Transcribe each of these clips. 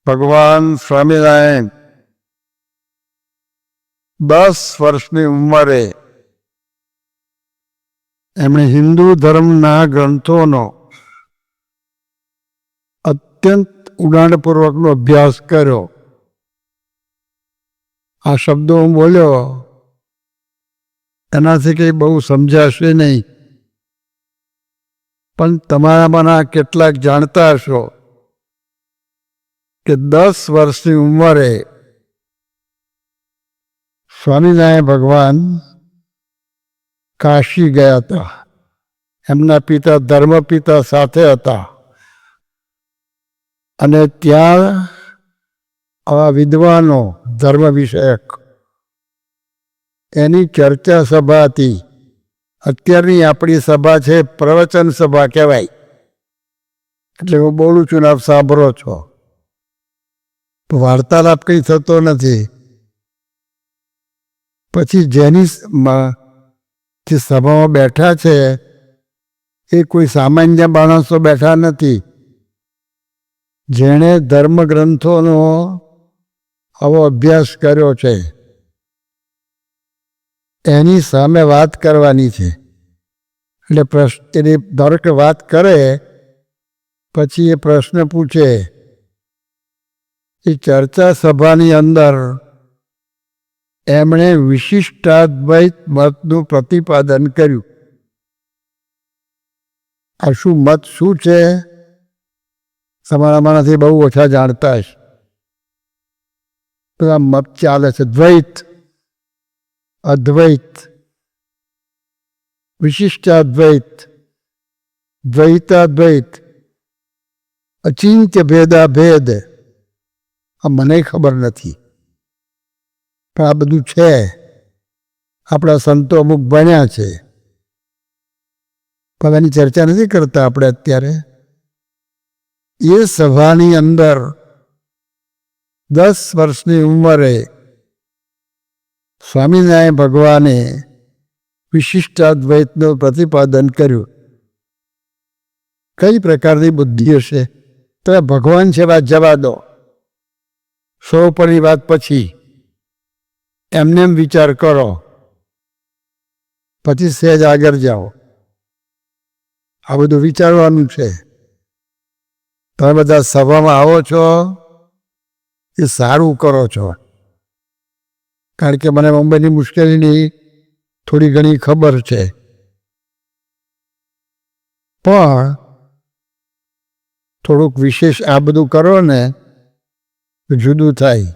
ભગવાન સ્વામિનારાયણ 10 વર્ષની ઉંમરે એમણે હિન્દુ ધર્મના ગ્રંથોનો અત્યંત ઊંડાણપૂર્વકનો અભ્યાસ કર્યો. આ શબ્દો હું બોલ્યો એનાથી કંઈ બહુ સમજાશે નહીં, પણ તમારામાંના કેટલાક જાણતા હશો કે 10 વર્ષની ઉંમરે સ્વામિનારાયણ ભગવાન કાશી ગયા હતા. એમના પિતા ધર્મપિતા સાથે હતા અને ત્યાં આવા વિદ્વાનો ધર્મ વિષયક એની ચર્ચા સભા હતી. અત્યારની આપણી સભા છે પ્રવચન સભા કહેવાય, એટલે હું બોલું છું ને આપ સાંભળો છો, વાર્તાલાપ કંઈ થતો નથી. પછી જેની જે સભામાં બેઠા છે એ કોઈ સામાન્ય માણસો બેઠા નથી. જેણે ધર્મગ્રંથોનો આવો અભ્યાસ કર્યો છે એની સામે વાત કરવાની છે. એટલે એની ધારો કે વાત કરે પછી એ પ્રશ્ન પૂછે. એ ચર્ચા સભાની અંદર એમણે વિશિષ્ટાદ્વૈત મતનું પ્રતિપાદન કર્યું. આ શું મત શું છે તમારામાંથી બહુ ઓછા જાણતા હશે. બધા મત ચાલે છે દ્વૈત, અદ્વૈત, વિશિષ્ટાદ્વૈત, દ્વૈતાદ્વૈત, અચિંત્ય ભેદા ભેદ. આ મને ખબર નથી, પણ આ બધું છે. આપણા સંતો અમુક ભણ્યા છે, પણ એની ચર્ચા નથી કરતા આપણે અત્યારે. એ સભાની અંદર 10 વર્ષની ઉંમરે સ્વામિનારાયણ ભગવાને વિશિષ્ટાદ્વૈતનું પ્રતિપાદન કર્યું. કઈ પ્રકારની બુદ્ધિ હશે? તમે ભગવાન છે વાત જવા દો, સૌપરની વાત પછી એમને એમ વિચાર કરો, પછી સહેજ આગળ જાઓ. આ બધું વિચારવાનું છે. તમે બધા સભામાં આવો છો એ સારું કરો છો, કારણ કે મને મુંબઈની મુશ્કેલીની થોડી ઘણી ખબર છે. પણ થોડુંક વિશેષ આ બધું કરો ને જુદું થાય.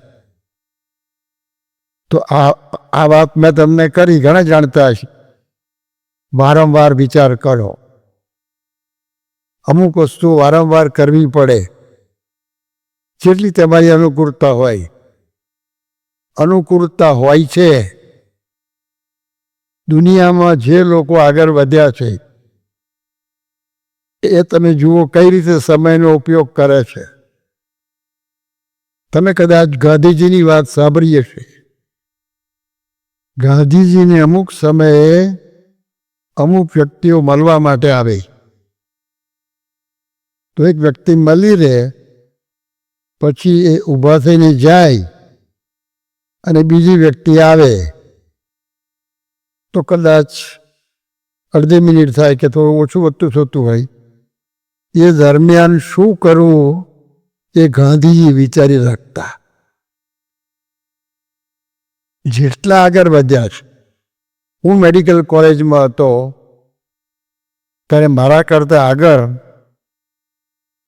તો આ વાત મેં તમને કરી, ઘણા જાણતા હશે. વારંવાર વિચાર કરો. અમુક વસ્તુ વારંવાર કરવી પડે, જેટલી તમારી અનુકૂળતા હોય. અનુકૂળતા હોય છે. દુનિયામાં જે લોકો આગળ વધ્યા છે એ તમે જુઓ કઈ રીતે સમયનો ઉપયોગ કરે છે. તમે કદાચ ગાંધીજીની વાત સાંભળી હશે. ગાંધીજીને અમુક સમયે અમુક વ્યક્તિઓ મળવા માટે આવે. તો એક વ્યક્તિ મળી રહે, પછી એ ઊભા થઈને જાય અને બીજી વ્યક્તિ આવે તો કદાચ અડધી મિનિટ થાય કે થોડું ઓછું વધતું થતું હોય. એ દરમિયાન શું કરવું એ ગાંધીજી વિચારી રાખતા. જેટલા આગળ વધ્યા છે. હું મેડિકલ કોલેજમાં હતો ત્યારે મારા કરતાં આગળ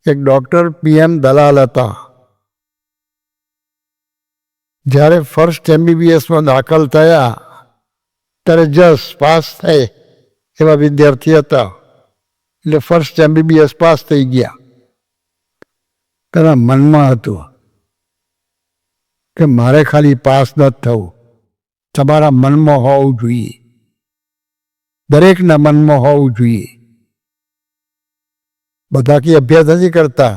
એક ડૉક્ટર PM દલાલ હતા. જ્યારે ફર્સ્ટ MBBSમાં દાખલ થયા ત્યારે જસ્ટ પાસ થાય એવા વિદ્યાર્થી હતા. એટલે ફર્સ્ટ MBBS પાસ થઈ ગયા. તેના મનમાં હતું કે મારે ખાલી પાસ ન થવું, તમારા મનમાં હોવું જોઈએ, દરેકના મનમાં હોવું જોઈએ. બધા કંઈ અભ્યાસ નથી કરતા,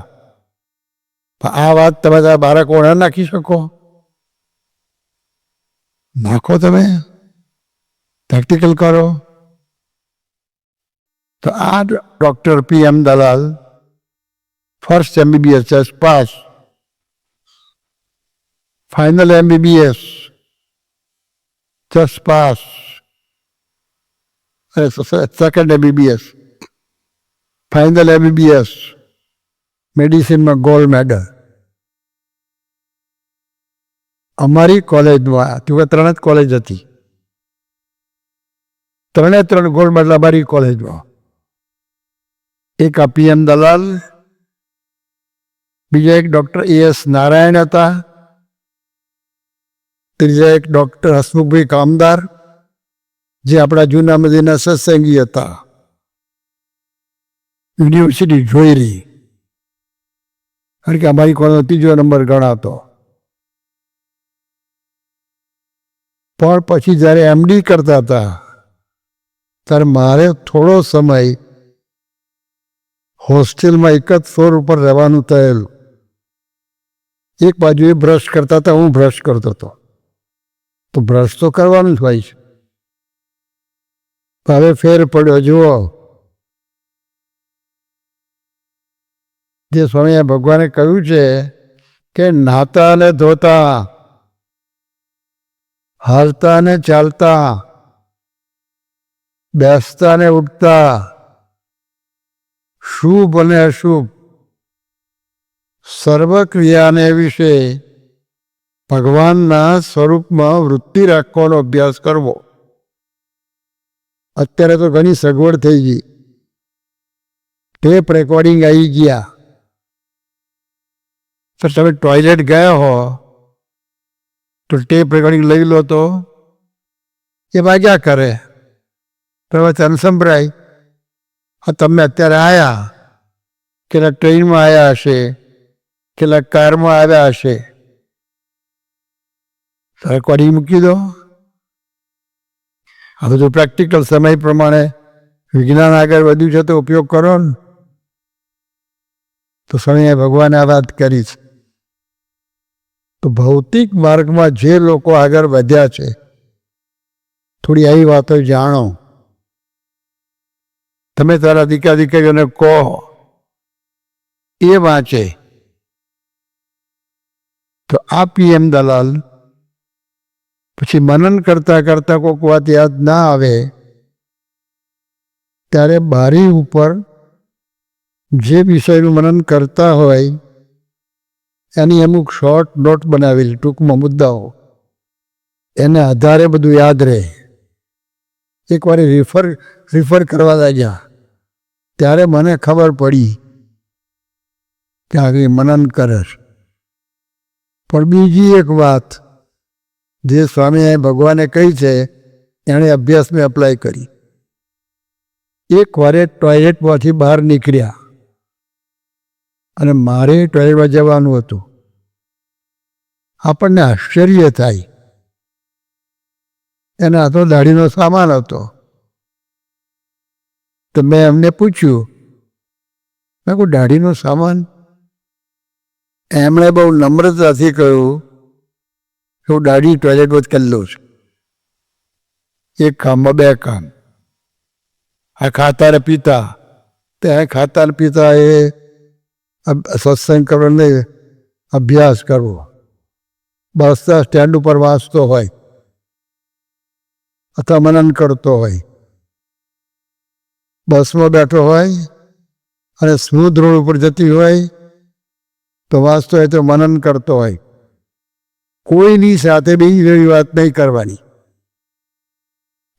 પણ આ વાત તમે તારા બાળકોને નાખી શકો? નાખો, તમે પ્રેક્ટિકલ કરો. તો આ doctor PM Dalal first MBBS pass, final MBBS, just pass, second MBBS, final MBBS, મેડિસિનમાં ગોલ્ડ મેડલ. અમારી કોલેજમાં તું 3 જ કોલેજ હતી, 3 ગોલ્ડ મેડલ અમારી કોલેજમાં. એક PM દલાલ, બીજા એક ડૉક્ટર AS નારાયણ હતા, ત્રીજા એક ડૉક્ટર હસમુખભાઈ કામદાર, જે આપણા જૂના મદીના સત્સંગી હતા, યુનિવર્સિટી જોઈ. કારણ કે અમારી કોલેજનો 3જો નંબર ગણાતો. પણ પછી જ્યારે MD કરતા હતા ત્યારે મારે થોડો સમય હોસ્ટેલમાં એક જ ફ્લોર ઉપર રહેવાનું થયેલું. એક બાજુ એ બ્રશ કરતા હતા, હું બ્રશ કરતો હતો. તો બ્રશ તો કરવાનું જ હોય છે. હવે ફેર પડ્યો. જુઓ, જે સ્વામી ભગવાને કહ્યું છે કે નાતા ને ધોતા, હાલતા ને ચાલતા, બેસતા ને ઉઠતા, શુભ અને અશુભ સર્વ ક્રિયાને વિશે ભગવાનના સ્વરૂપમાં વૃત્તિ રાખવાનો અભ્યાસ કરવો. અત્યારે તો ઘણી સગવડ થઈ ગઈ, ટેપ રેકોર્ડિંગ આવી ગયા. તો તમે ટોયલેટ ગયા હો તો ટેપ રેકોર્ડિંગ લઈ લો, તો એ વાગ્યા કરે, પ્રવચન સંભળાય. તમે અત્યારે આવ્યા, કેટલાક ટ્રેનમાં આવ્યા હશે, કેટલાક કારમાં આવ્યા હશે, રેકોર્ડિંગ મૂકી દો. આ બધું પ્રેક્ટિકલ સમય પ્રમાણે વિજ્ઞાન આગળ વધ્યું છે તો ઉપયોગ કરો ને. તો સ્વામીએ ભગવાને આ વાત કરી છે. તો ભૌતિક માર્ગમાં જે લોકો આગળ વધ્યા છે, થોડી આવી વાતો જાણો. તમે તારા દીકરીઓને કહો, એ વાંચે. તો આ PM દલાલ પછી મનન કરતા કરતા કોઈક વાત યાદ ના આવે ત્યારે બારી ઉપર જે વિષયનું મનન કરતા હોય એની અમુક શોર્ટ નોટ બનાવેલી, ટૂંકમાં મુદ્દાઓ, એને આધારે બધું યાદ રહે. એકવાર રિફર કરવા લાગ્યા ત્યારે મને ખબર પડી કે આગળ મનન કરે છે. પણ બીજી એક વાત જે સ્વામી ભગવાને કહી છે એણે અભ્યાસ મેં એપ્લાય કરી. એક વારે ટોયલેટમાંથી બહાર નીકળ્યા અને મારે ટોયલેટમાં જવાનું હતું. આપણને આશ્ચર્ય થાય, એના હાથો દાઢીનો સામાન હતો. તો મેં એમને પૂછ્યું, મેં કહું દાઢીનો સામાન? એમણે બહુ નમ્રતાથી કહ્યું કે હું દાઢી ટોયલેટમાં જ કરી લઉં છું. એક કામમાં 2 કામ. આ ખાતા ને પીતા, ત્યાં ખાતા ને પીતા એ સત્સંગ કરવો નહીં, અભ્યાસ કરવો. બસતા સ્ટેન્ડ ઉપર વાંચતો હોય અથવા મનન કરતો હોય, બસમાં બેઠો હોય અને સ્મૂથ રોડ ઉપર જતી હોય તો વાંચતો હોય તો મનન કરતો હોય. કોઈની સાથે બીજી વાત નહીં કરવાની.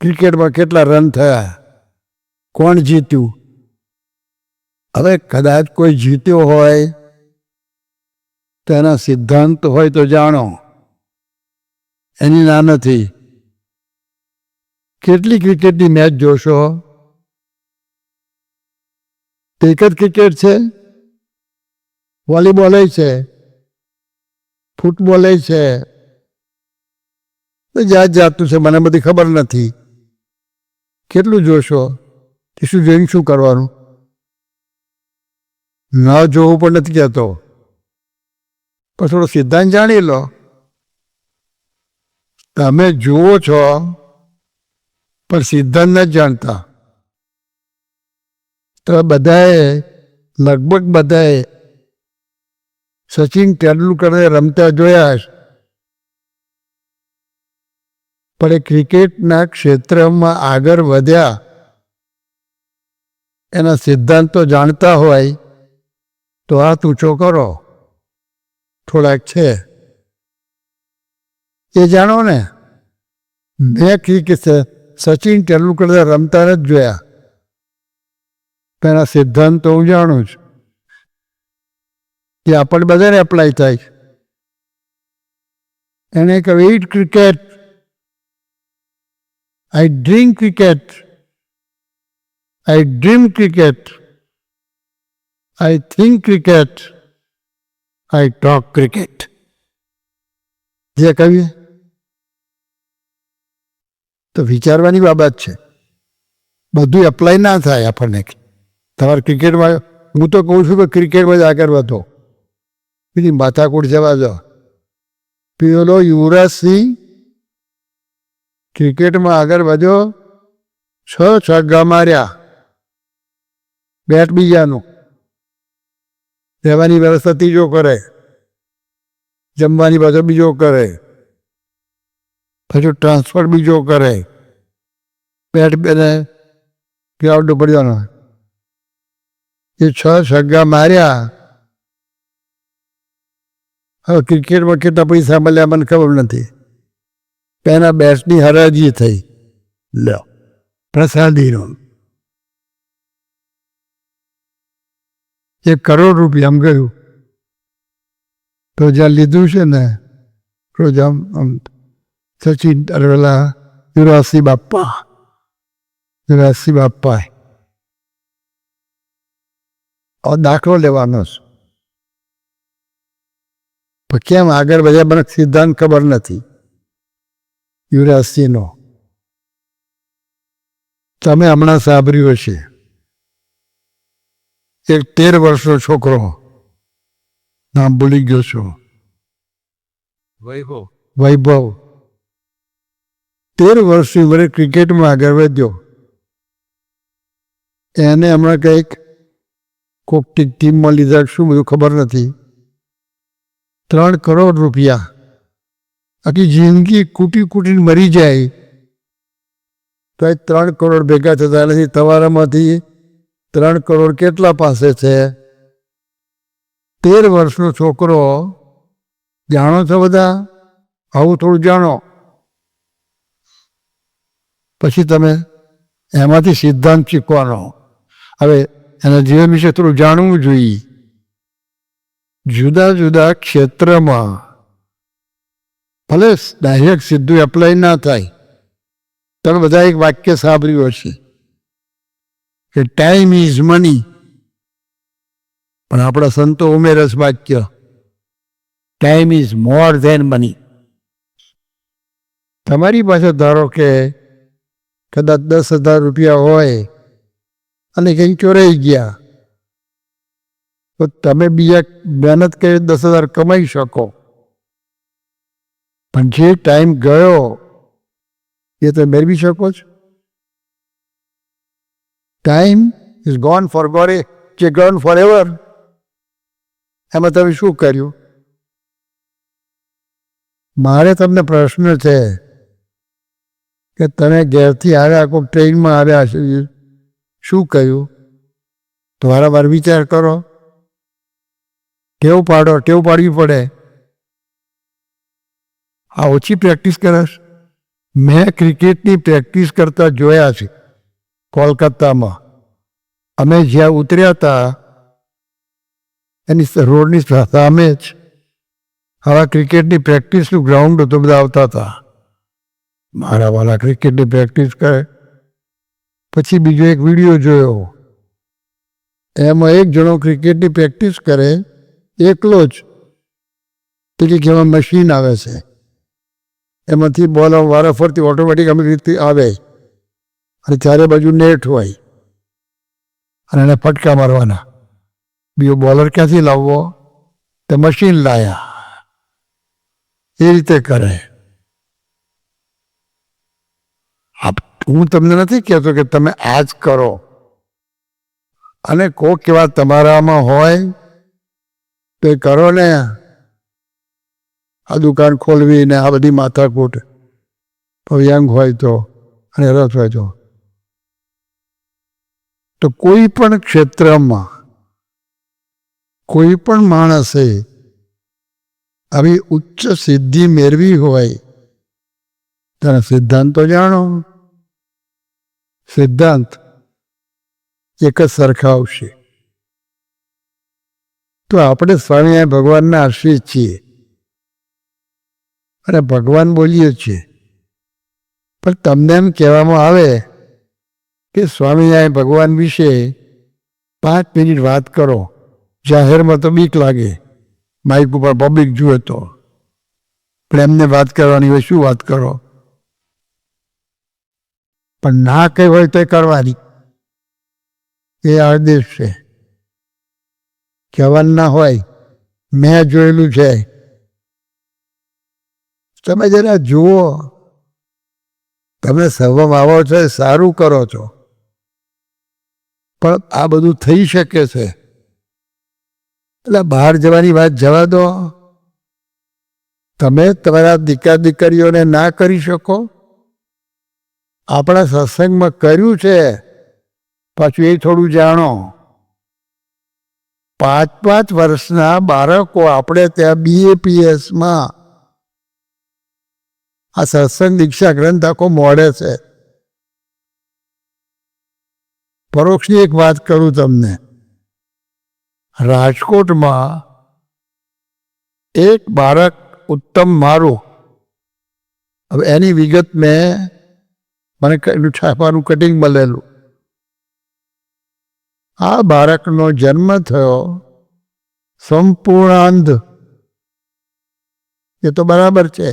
ક્રિકેટમાં કેટલા રન થયા, કોણ જીત્યું? હવે કદાચ કોઈ જીત્યો હોય તો એના સિદ્ધાંત હોય તો જાણો, એની ના નથી. કેટલી ક્રિકેટની મેચ જોશો? એક જ ક્રિકેટ છે, વોલીબોલ છે, ફૂટબોલ છે, જાત જાતનું છે, મને બધી ખબર નથી. કેટલું જોશો? શું જોઈને શું કરવાનું? ના જોવું પણ નથી કહેતો, પણ થોડો સિદ્ધાંત જાણી લો. તમે જુઓ છો પણ સિદ્ધાંત નથી જાણતા. તો બધાએ, લગભગ બધાએ સચિન તેંડુલકરને રમતા જોયા પણ એ ક્રિકેટના ક્ષેત્રમાં આગળ વધ્યા, એના સિદ્ધાંતો જાણતા હોય તો હાથ ઊંચો કરો. થોડાક છે એ જાણો ને. મેં ક્રિકેટ સચિન તેંડુલકર રમતા નથી જોયા, એના સિદ્ધાંતો હું જાણું છું. એ આપણે બધાને એપ્લાય થાય. એને કહ્યું eat cricket, I drink cricket, I dream cricket, I think cricket, I talk cricket. જે કહીએ તો વિચારવાની બાબત છે. બધું એપ્લાય ના થાય આપણને. તમારે ક્રિકેટમાં, હું તો કહું છું કે ક્રિકેટમાં જ આગળ વધો, બીજી માથાકૂટ જવા દો. પેલો યુવરાજસિંહ ક્રિકેટમાં આગળ વધ્યો, 6 છગ્ગા માર્યા, બેટ બીજાનું, રહેવાની વ્યવસ્થા ત્રીજો કરે, જમવાની બધો બીજો કરે, પછી ટ્રાન્સફર બીજો કરે, બેટ બેને ગ્રાઉન્ડ ઉપર જવાનો. એ 6 છગ્ગા માર્યા. હવે ક્રિકેટમાં કેટલા પૈસા મળ્યા મને ખબર નથી. એના બેટ્સની હરાજી થઈ, લો પ્રસાદીનો 1 કરોડ રૂપિયા આમ ગયું. તો જ્યાં લીધું છે ને રોજ આમ સચિન પેલા યુવરાજસિંહ બાપ્પા દાખલો લેવાનો છે. પણ કેમ આગળ વધ્યા મને સિદ્ધાંત ખબર નથી યુવરાજસિંહનો. તમે હમણાં સાંભળ્યું હશે, એક 13 વર્ષનો છોકરો, નામ ભૂલી ગયો છું, વૈભવ, 13 વર્ષની ઉંમરે ક્રિકેટમાં આગળ વધ્યો. એને હમણાં કંઈક કોક ટીમમાં લીધા, શું બધું ખબર નથી. 3 કરોડ રૂપિયા. આખી જિંદગી કૂટીને મરી જાય તો એ 3 કરોડ ભેગા થતા નથી. તમારામાંથી 3 કરોડ કેટલા પાસે છે? 13 વર્ષનો છોકરો. જાણો છો બધા? આવું થોડું જાણો, પછી તમે એમાંથી સિદ્ધાંત શીખવાનો. હવે એના જીવન વિશે થોડું જાણવું જોઈએ. જુદા જુદા ક્ષેત્રમાં ભલે ડાયરેક્ટ સીધું એપ્લાય ના થાય. તમે બધા એક વાક્ય સાંભળ્યું હશે કે ટાઈમ ઇઝ મની, પણ આપણા સંતો ઉમેરસ વાક્ય time is more than money. તમારી પાસે ધારો કે કદાચ 10,000 રૂપિયા હોય અને કંઈક ચોરાઈ ગયા, તો તમે બીજા મહેનત કરી 10,000 કમાઈ શકો, પણ જે ટાઈમ ગયો એ તમે મેળવી શકો છો. Time is gone forever. એમાં તમે શું કર્યું? મારે તમને પ્રશ્ન છે કે તમે ઘેરથી આવ્યા, કોઈ ટ્રેનમાં આવ્યા છે, શું કહ્યું? તો વારંવાર વિચાર કરો. ટેવ પાડવી પડે. આ ઓછી પ્રેક્ટિસ કરે. મેં ક્રિકેટની પ્રેક્ટિસ કરતા જોયા છે કોલકાતામાં. અમે જ્યાં ઉતર્યા હતા એની રોડની સામે જ આવા ક્રિકેટની પ્રેક્ટિસનું ગ્રાઉન્ડ તો બધા આવતા હતા. મારા વાલા ક્રિકેટની પ્રેક્ટિસ કરે. પછી બીજો એક વિડીયો જોયો, એમાં એક જણો ક્રિકેટની પ્રેક્ટિસ કરે એકલો જ. પેલી એમાં મશીન આવે છે, એમાંથી બોલ વારા ફરતી ઓટોમેટિક અમુક રીતે આવે અને ચારે બાજુ નેટ હોય અને એને ફટકા મારવાના. બીજો બોલર ક્યાંથી લાવવો? તો મશીન લાયા. એ રીતે કરે. હું તમને નથી કહેતો કે તમે આ જ કરો, અને કોક એવા તમારામાં હોય તો એ કરો ને. આ દુકાન ખોલવી ને આ બધી માથાકૂટ, વ્યંગ હોય અને રસ હોય તો કોઈ પણ ક્ષેત્રમાં કોઈ પણ માણસે આવી ઉચ્ચ સિદ્ધિ મેળવી હોય તેના સિદ્ધાંતો જાણો. સિદ્ધાંત એક જ સરખા આવશે. તો આપણે સ્વામિનારાયણ ભગવાનના આશ્રિત છીએ અને ભગવાન બોલીએ છીએ, પણ તમને એમ કહેવામાં આવે કે સ્વામિનારાયણ ભગવાન વિશે 5 મિનિટ વાત કરો. જાહેરમાં તો બીક લાગે, માઇક ઉપર પબ્લિક જુએ તો, પણ એમને વાત કરવાની હોય શું વાત કરો? પણ ના કઈ હોય તો કરવાની, એ આદેશ છે. કહેવાનું ના હોય મેં જોયેલું છે. તમે જરા જુઓ, તમે સભામાં આવો છો સારું કરો છો, પણ આ બધું થઈ શકે છે. એટલે બહાર જવાની વાત જવા દો. તમે તમારા દીકરા દીકરીઓને ના કરી શકો? આપણા સત્સંગમાં કર્યું છે, પાછું એ થોડું જાણો. 5-5 વર્ષના બાળકો આપણે ત્યાં BAPSમાં આ સત્સંગ દીક્ષા ગ્રંથ આખો મોડે છે. પરોક્ષની એક વાત કરું તમને. રાજકોટમાં એક બાળક ઉત્તમ મારું, હવે એની વિગત મને છાપાનું કટિંગ મળેલું. આ બાળકનો જન્મ થયો સંપૂર્ણ અંધ. એ તો બરાબર છે,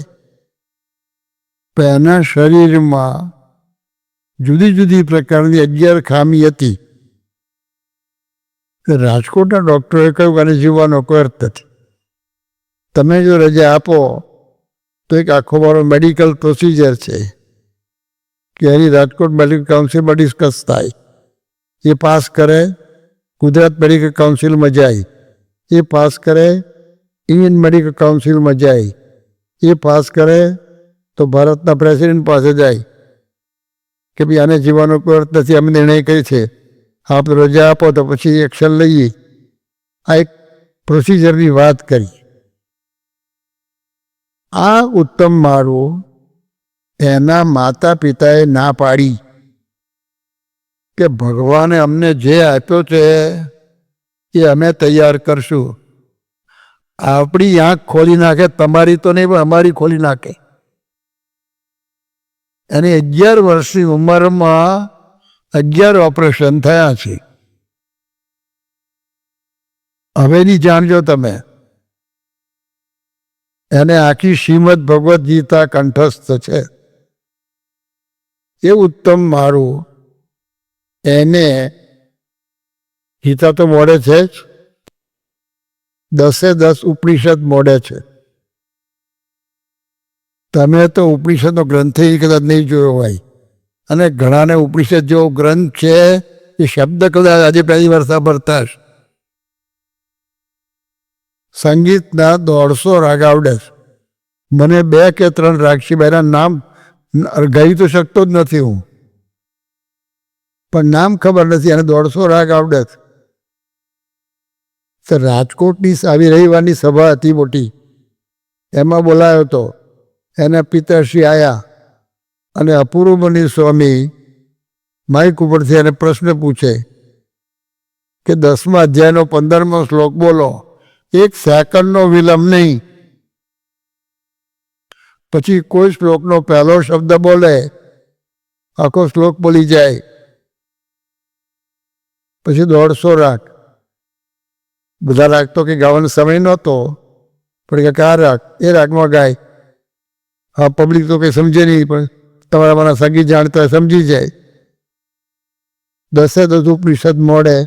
પણ એના શરીરમાં જુદી જુદી પ્રકારની 11 ખામી હતી. રાજકોટના ડૉક્ટરોએ કહ્યું કે આને જીવવાનો કોઈ અર્થ નથી. તમે જો રજા આપો તો એક આખો મારો મેડિકલ પ્રોસિજર છે કે એની રાજકોટ મેડિકલ કાઉન્સિલમાં ડિસ્કસ થાય. એ પાસ કરે, ગુજરાત મેડિકલ કાઉન્સિલમાં જાય. એ પાસ કરે, ઇન્ડિયન મેડિકલ કાઉન્સિલમાં જાય. એ પાસ કરે તો ભારતના પ્રેસિડેન્ટ પાસે જાય કે ભાઈ આને જીવવાનો કોઈ અર્થ નથી, અમે નિર્ણય કરી છે, આપ રજા આપો તો પછી એક્શન લઈએ. આ એક પ્રોસિજરની વાત કરી. આ ઉત્તમ મારું એના માતા પિતાએ ના પાડી કે ભગવાને અમને જે આપ્યો છે એ અમે તૈયાર કરશું. આપણી આંખ ખોલી નાખે, તમારી તો નહીં પણ અમારી ખોલી નાખે. એની 11 વર્ષની ઉંમરમાં 11 ઓપરેશન થયા છે. હવેની જાણજો તમે. એને આખી શ્રીમદ ભગવદ્ ગીતા કંઠસ્થ છે. એ ઉત્તમ મારું એને ગીતા તો મોડે છે જ, 10 ઉપનિષદ મોડે છે. તમે તો ઉપનિષદનો ગ્રંથ કદાચ નહીં જોયો હોય, અને ઘણાને ઉપનિષદ જેવો ગ્રંથ છે એ શબ્દ કદાચ આજે પહેલી વાર સાંભળતા હશે. સંગીતના 150 રાગ આવડે છે. મને 2 કે 3 રાગ સિવાયના નામ ગાઈ તો શકતો જ નથી હું, પણ નામ ખબર નથી. અને 150 રાગ આવડે છે. તો રાજકોટની આવી રવિવારની સભા હતી મોટી, એમાં બોલાયો હતો. એના પિતાશ્રી આવ્યા અને અપૂર્વમુનિ સ્વામી માઇક ઉપરથી એને પ્રશ્ન પૂછે કે 10મા અધ્યાયનો 15મો શ્લોક બોલો, 1 સેકન્ડનો વિલંબ નહીં. પછી કોઈ શ્લોકનો પહેલો શબ્દ બોલે, આખો શ્લોક બોલી જાય. પછી 150 રાગ. બધા રાગ તો કે ગાવાનો સમય નહોતો, પણ કે આ રાગ એ રાગમાં ગાય. હા, પબ્લિક તો કંઈ સમજે નહીં, પણ તમારા મારા સંગીત જાણતા સમજી જાય. 10 ઉપનિષદ મોડે.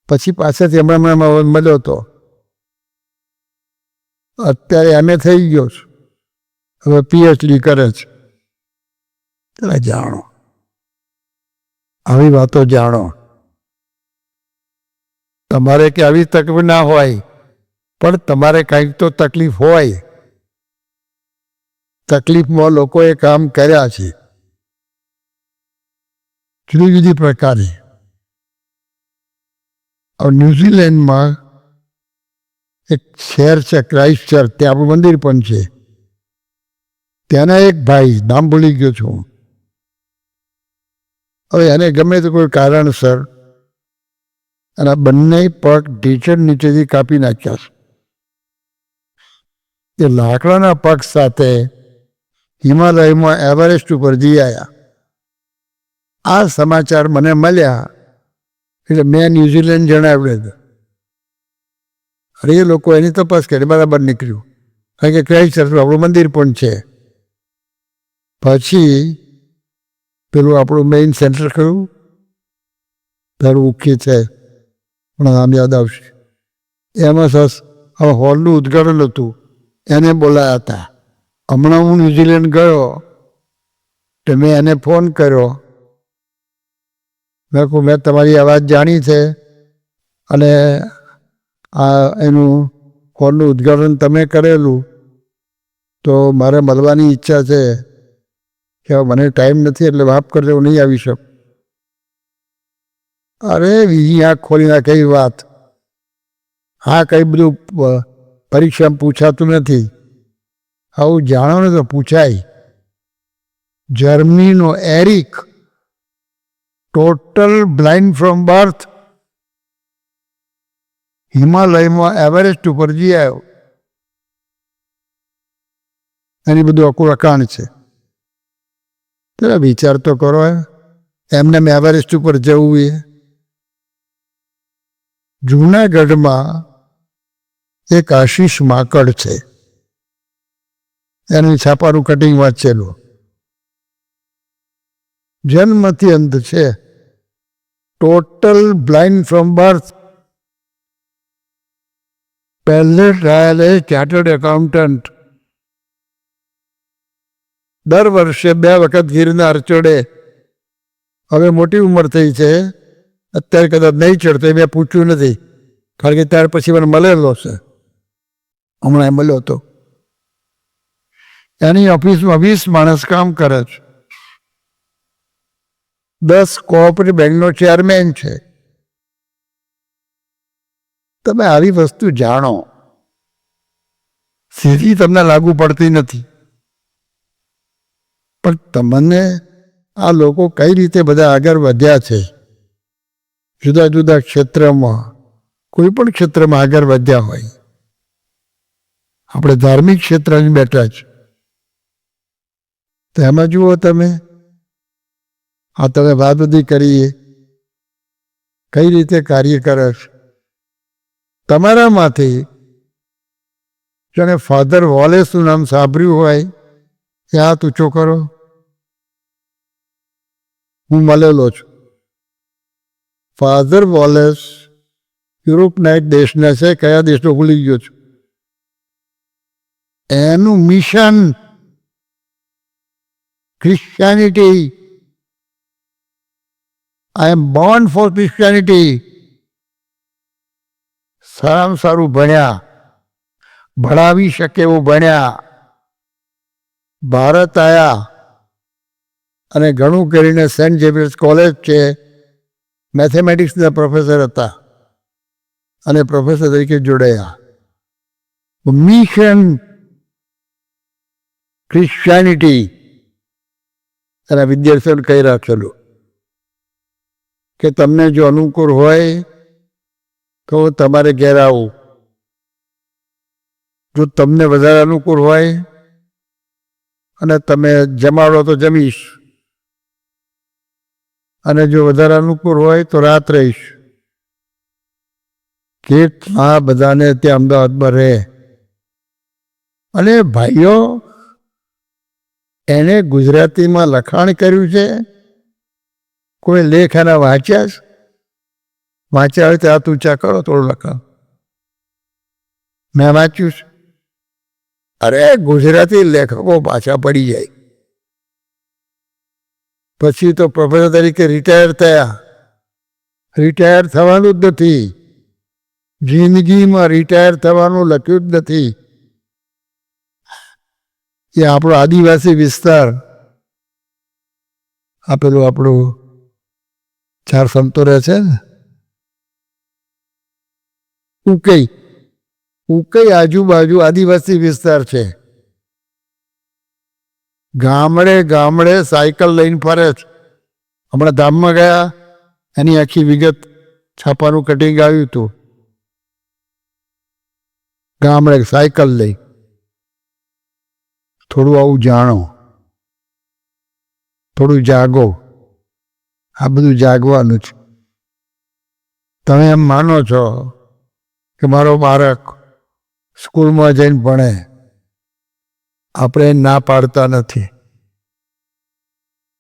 પછી પાછળથી હમણાં મળ્યો હતો. અત્યારે MA થઈ ગયો છે, હવે PhD કરે છે. ત્યારે જાણો, આવી વાતો જાણો. તમારે કે આવી તકલીફ ના હોય, પણ તમારે કંઈક તો તકલીફ હોય. તકલીફમાં લોકોએ કામ કર્યા છે જુદી જુદી પ્રકારે. હવે ન્યૂઝીલેન્ડમાં એક શહેર છે ક્રાઇસ્ટ ચર્ચ, ત્યાં આપણું મંદિર પણ છે. ત્યાંના એક ભાઈ, નામ ભૂલી ગયો છું, હવે એને ગમે તે કોઈ કારણસર એના બંને પગ ઢીચણ નીચેથી કાપી નાખ્યા છે. એ લાકડાના પગ સાથે હિમાલયમાં એવરેસ્ટ ઉપર જઈ આવ્યા. આ સમાચાર મને મળ્યા એટલે મેં ન્યૂઝીલેન્ડ જણાવ્યું હતું. અરે એ લોકો એની તપાસ કરી, બરાબર નીકળ્યું, કારણ કે ક્રાઇસ્ટ ચર્ચમાં આપણું મંદિર પણ છે. પછી પેલું આપણું મેઇન સેન્ટર કયું તારું ઉખી છે, પણ નામ યાદ આવશે, એમાં હવે હોલનું ઉદ્ઘાટન હતું, એને બોલાયા હતા. હમણાં હું ન્યૂઝીલેન્ડ ગયો તો મેં એને ફોન કર્યો. મેં કહું મેં તમારી અવાજ જાણી છે અને આ એનું હોલનું ઉદ્ઘાટન તમે કરેલું, તો મારે મળવાની ઈચ્છા છે કે મને ટાઈમ નથી એટલે માફ કરજો, હું નહીં આવી શકું. અરે બીજી આંખ ખોલી નાખે એવી વાત. હા, કંઈ બધું પરીક્ષામાં પૂછાતું નથી, આવું જાણો ને તો પૂછાય. જર્મનીનો Eric, total blind from birth, હિમાલયમાં એવરેસ્ટ ઉપર જઈ આવ્યો. એની બધું આખું રકાણ છે. જરા વિચાર તો કરો, એમને એવરેસ્ટ ઉપર જવું. એ જૂનાગઢમાં એક આશીષ માકડ છે, એનું છાપાનું કટિંગ વાંચેલું. જન્મથી અંત છે, ટોટલ બ્લાઇન્ડ ફ્રોમ બર્થ. પહેલે ટ્રાયલ એ ચાર્ટર્ડ એકાઉન્ટન્ટ, દર વર્ષે 2 વખત ગિરનાર ચડે. હવે મોટી ઉંમર થઈ છે, અત્યારે કદાચ નહીં ચડતો, મેં પૂછ્યું નથી, કારણ કે ત્યાર પછી મને મળેલો છે, હમણાં મળ્યો હતો. એની ઓફિસમાં 20 માણસ કામ કરે છે, 10 કોઓપરેટિવ બેંકનો ચેરમેન છે. તમે આવી વસ્તુ જાણો, સીધી તમને લાગુ પડતી નથી, પણ તમને આ લોકો કઈ રીતે બધા આગળ વધ્યા છે, જુદા જુદા ક્ષેત્રમાં, કોઈ પણ ક્ષેત્રમાં આગળ વધ્યા હોય. આપણે ધાર્મિક ક્ષેત્રની બેઠા છે, તો એમાં જુઓ તમે, આ તમે વાત બધી કરીએ કઈ રીતે કાર્ય કરે છે. તમારામાંથી જેને ફાધર વોલેસનું નામ સાંભળ્યું હોય એ હાથ ઊંચો કરો. હું મળેલો છું. ફાધર વોલેસ યુરોપના એક દેશના છે, કયા દેશનો ભૂલી ગયો છું. એનું મિશન ક્રિશ્ચિયાનિટી. આઈ એમ બોર્ન ફોર ક્રિશ્ચિયાનિટી. સારામાં સારું ભણ્યા, ભણાવી શકે એવું ભણ્યા, ભારત આવ્યા અને ઘણું કરીને સેન્ટ ઝેવિયર્સ કોલેજ છે, મેથેમેટિક્સના પ્રોફેસર હતા અને પ્રોફેસર તરીકે જોડાયા. Mission Christianity. એના વિદ્યાર્થીઓને કહી રાખેલું કે તમને જો અનુકૂળ હોય તો તમારે ઘેર આવું, જો તમને વધારે અનુકૂળ હોય અને તમે જમાડો તો જમીશ, અને જો વધારે અનુકૂળ હોય તો રાત રહીશ. કેટલા બધાને ત્યાં અમદાવાદમાં રહે. અને ભાઈઓ, એને ગુજરાતીમાં લખાણ કર્યું છે, કોઈ લેખ એના વાંચ્યા હોય તો હાથ ઊંચા કરો, થોડું લખાણ. મેં વાંચ્યું છે. અરે ગુજરાતી લેખકો પાછા પડી જાય. પછી તો પ્રોફેસર તરીકે રિટાયર થયા. રિટાયર થવાનું જ નથી, જિંદગીમાં રિટાયર થવાનું લખ્યું જ નથી. એ આપણો આદિવાસી વિસ્તાર, આપેલું આપણું 4 સંતો રહે છે ને, ઉકઈ આજુબાજુ આદિવાસી વિસ્તાર છે. ગામડે ગામડે સાયકલ લઈને ફરે છે. હમણાં ધામમાં ગયા, એની આખી વિગત છાપાનું કટિંગ આવ્યું હતું. ગામડે સાયકલ લઈ થોડું આવું જાણો, થોડું જાગો. આ બધું જાગવાનું છે. તમે એમ માનો છો કે મારો બાળક સ્કૂલમાં જઈને ભણે, આપણે ના પાડતા નથી,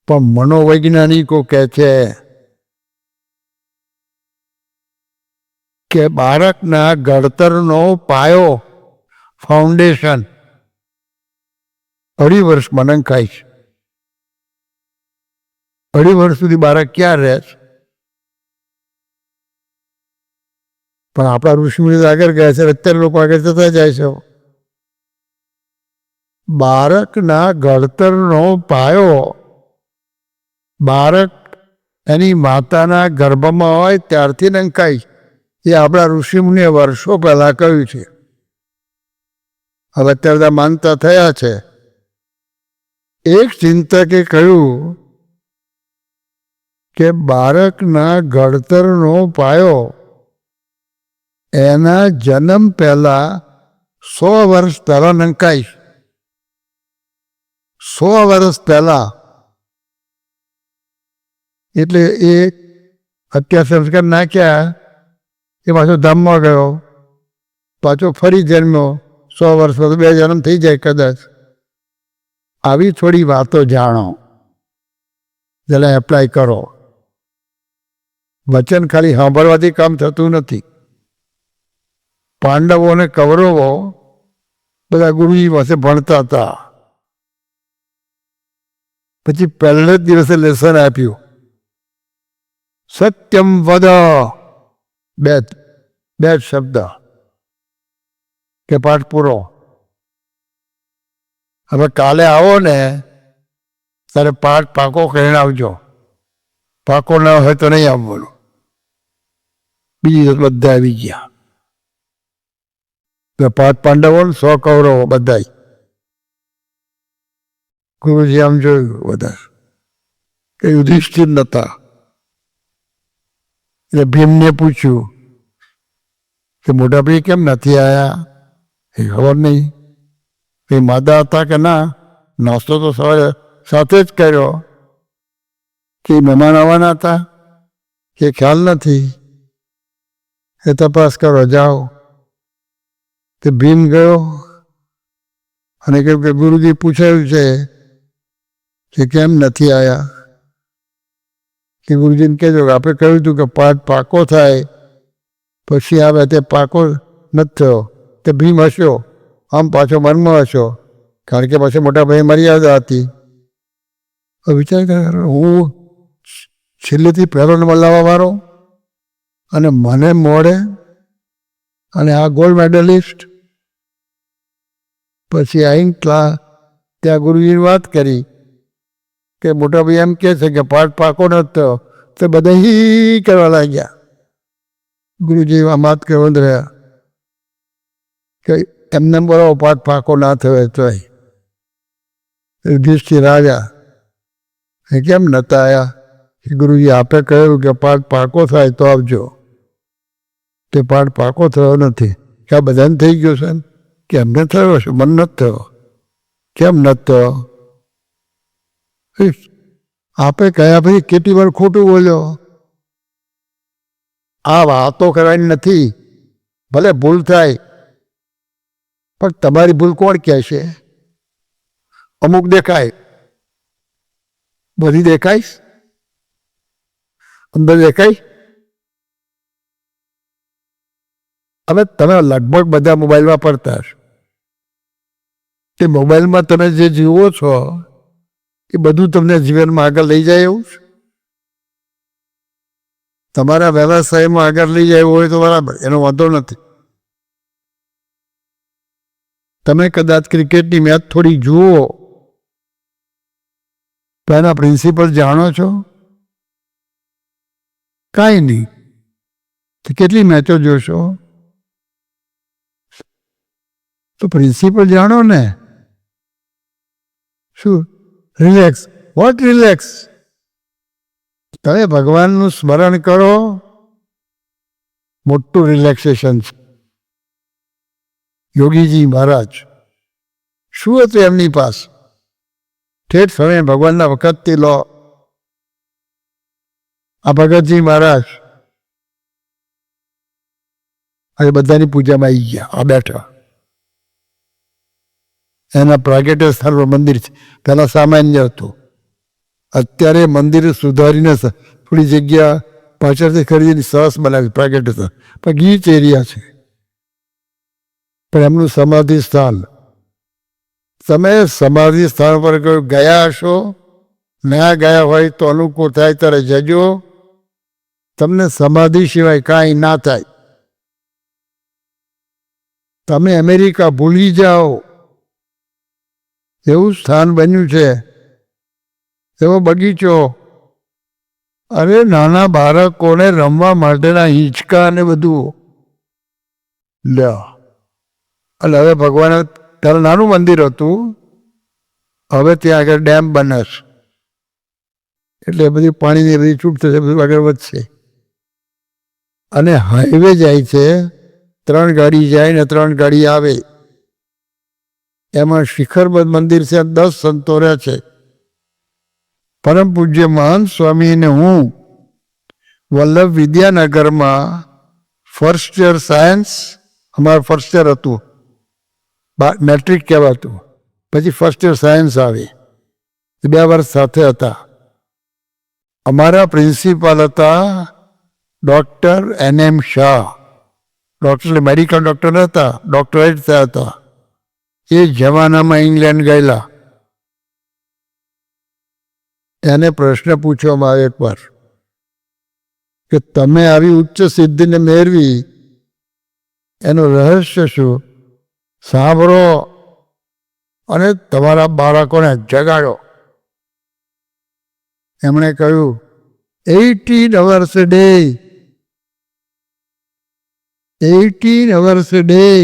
પણ મનોવૈજ્ઞાનિકો કહે છે કે બાળકના ઘડતરનો પાયો, ફાઉન્ડેશન 2.5 વર્ષમાં નંખાય છે. 2.5 વર્ષ સુધી બાળક ક્યાં રહે છે? પણ આપણા ઋષિમુનિ આગળ ગયા છે, અત્યારે લોકો આગળ જતા જાય છે. બાળકના ઘડતરનો પાયો, બાળક એની માતાના ગર્ભમાં હોય ત્યારથી નંખાય. એ આપણા ઋષિમુનિએ વર્ષો પહેલા કહ્યું છે. હવે અત્યારે માનતા થયા છે. એક ચિંતકે કહ્યું કે બાળકના ઘડતરનો પાયો એના જન્મ પહેલા 100 વર્ષ પહેલા નંખાય. 100 વર્ષ પહેલા. એટલે એ અત્યારે સંસ્કાર નાખ્યા, એ પાછો ધામમાં ગયો, પાછો ફરી જન્મ્યો. 100 વર્ષ પછી 2 જન્મ થઈ જાય કદાચ. આવી થોડી વાતો જાણો, જેને એપ્લાય કરો. વચન ખાલી સાંભળવાથી કામ થતું નથી. પાંડવો અને કૌરવો બધા ગુરુજી પાસે ભણતા હતા. પછી પહેલે જ દિવસે લેસન આપ્યું, સત્યમ વદ. બે શબ્દ કે પાઠ પૂરો. હવે કાલે આવો ને ત્યારે પાઠ પાકો કરીને આવજો. પાકો ના હોય તો નહીં આવવાનું. બીજી બધા આવી ગયા. પાઠ પાંડવો 100 કૌરવો બધા. ગુરુજી આમ જોયું બધા કે યુધિષ્ઠિર નતા. એટલે ભીમને પૂછ્યું કે મોટા ભાઈ કેમ નથી આવ્યા? એ ખબર નહીં. એ માદા હતા કે ના? નાસ્તો તો સવારે સાથે જ કર્યો. કે મહેમાન આવવાના હતા કે ખ્યાલ નથી. એ તપાસ કરો, જાઓ. તે ભીમ ગયો અને કહ્યું કે ગુરુજી પૂછાયું છે કે કેમ નથી આવ્યા? કે ગુરુજીને કહેજો કે આપણે કહ્યું હતું કે પાઠ પાકો થાય પછી આવે, તે પાકો નથી થયો. તે ભીમ હસ્યો, આમ પાછો મનમાં હસ્યો, કારણ કે પછી મોટા ભાઈ મર્યાદા હતી. વિચાર કરે, હું છેલ્લેથી પહેલો નંબર લાવવા વાળો અને મને મોડે, અને આ ગોલ્ડ મેડલિસ્ટ. પછી આઈને ત્યાં ગુરુજીની વાત કરી કે મોટા ભાઈ એમ કહે છે કે પાઠ પાકો નથી થયો. તો બધા હી કરવા લાગ્યા. ગુરુજી આ વાત કરવા રહ્યા કે એમને બરાબર પાઠ પાકો ના થયો તો યુધિષ્ઠિર રાજા એ કેમ નતા આવ્યા? ગુરુજી આપે કહ્યું કે પાઠ પાકો થાય તો આવજો. તે પાઠ પાકો થયો નથી. કે આ બધાને થઈ ગયો છે કે એમને થયો છે, મન નથી થયો. કેમ નથી થયો? આપે કયા ભાઈ કેટલી વાર ખોટું બોલ્યો. આ વાતો કરવાની નથી. ભલે ભૂલ થાય, પણ તમારી ભૂલ કોણ કહે છે? અમુક દેખાય, બધી દેખાય, અંદર દેખાય. હવે તમે લગભગ બધા મોબાઈલ વાપરતા હશો. તે મોબાઈલમાં તમે જે જીવો છો એ બધું તમને જીવનમાં આગળ લઈ જાય એવું છે? તમારા વ્યવસાયમાં આગળ લઈ જાય હોય તો બરાબર, એનો વાંધો નથી. તમે કદાચ ક્રિકેટની મેચ થોડી જુઓ તો એના પ્રિન્સિપલ જાણો છો? કાંઈ નહીં. તો કેટલી મેચો જોશો? તો પ્રિન્સિપલ જાણો ને. શું? રિલેક્સ. What relax? તમે ભગવાનનું સ્મરણ કરો, મોટું રિલેક્સેશન છે. યોગીજી મહારાજ શું હતું એમની પાસે? ઠેઠ સમય ભગવાનના વખતથી લો. આ ભગતજી મહારાજ આજે બધાની પૂજામાં આવી ગયા, આ બેઠા. એના પ્રાગટ્ય સ્થાન પર મંદિર છે. પહેલાં સામાન્ય હતું, અત્યારે મંદિર સુધારીને થોડી જગ્યા પાછળથી ખરીદીને સરસ બનાવી પ્રાગટ્ય સ્થાન. પણ ગીચ એરિયા છે. પણ એમનું સમાધિ સ્થાન, તમે સમાધિ સ્થાન પર ગયા હશો, ના ગયા હોય તો અનુકૂળ થાય ત્યારે જજો. તમને સમાધિ સિવાય કાંઈ ના થાય. તમે અમેરિકા ભૂલી જાઓ એવું સ્થાન બન્યું છે. એવો બગીચો, અરે નાના બાળકોને રમવા માટેના હિંચકા ને બધું લ્યો. અને હવે ભગવાને ત્યારે નાનું મંદિર હતું, હવે ત્યાં આગળ ડેમ બને છે એટલે બધી પાણીની બધી છૂટ થશે, બધું આગળ વધશે. અને હાઈવે જાય છે, 3 ગાડી જાય ને 3 ગાડી આવે. એમાં શિખરબદ્ધ મંદિર છે, 10 સંતો રહે છે. પરમ પૂજ્ય મહંત સ્વામીને હું વલ્લભ વિદ્યાનગરમાં ફર્સ્ટ યર સાયન્સ, અમારું ફર્સ્ટ યર હતું, મેટ્રિક કહેવાતું, પછી ફર્સ્ટ યર સાયન્સ આવી, 2 વર્ષ સાથે હતા. અમારા પ્રિન્સિપાલ હતા ડૉક્ટર NM શાહ. ડૉક્ટર એટલે મેડિકલ ડૉક્ટર હતા, ડૉક્ટરેટ થયા હતા. એ જમાનામાં ઇંગ્લેન્ડ ગયેલા. એને પ્રશ્ન પૂછવામાં આવ્યો એકવાર કે તમે આવી ઉચ્ચ સિદ્ધિને મેળવી એનું રહસ્ય શું? સાંભળો અને તમારા બાળકોને જગાડો. એમણે કહ્યું 18 hours a day, 18 hours a day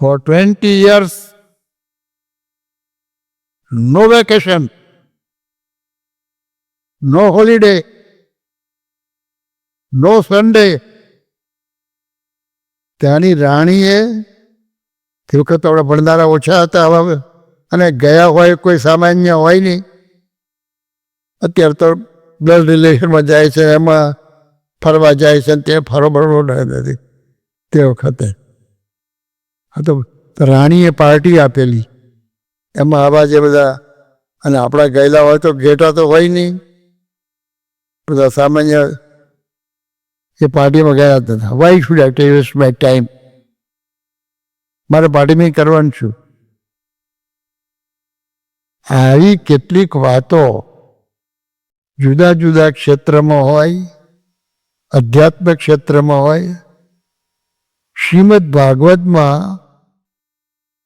for 20 years, no vacation, no holiday, no Sunday. ત્યાંની રાણીએ તે વખત આપણે ભણનારા ઓછા હતા હવે, અને ગયા હોય કોઈ સામાન્ય હોય નહીં. અત્યારે તો બ્લડ રિલેશનમાં જાય છે, એમાં ફરવા જાય છે, તે ફરબરો નથી. તે વખતે હા તો રાણીએ પાર્ટી આપેલી, એમાં આવા જે બધા, અને આપણા ગયેલા હોય તો ઘેટા તો હોય નહીં, બધા સામાન્ય એ પાર્ટીમાં ગયા હતા. Why should I take waste my time? મારે પાર્ટીમાં કરવાનું છું. આવી કેટલીક વાતો જુદા જુદા ક્ષેત્રમાં હોય, અધ્યાત્મ ક્ષેત્રમાં હોય. શ્રીમદ ભાગવતમાં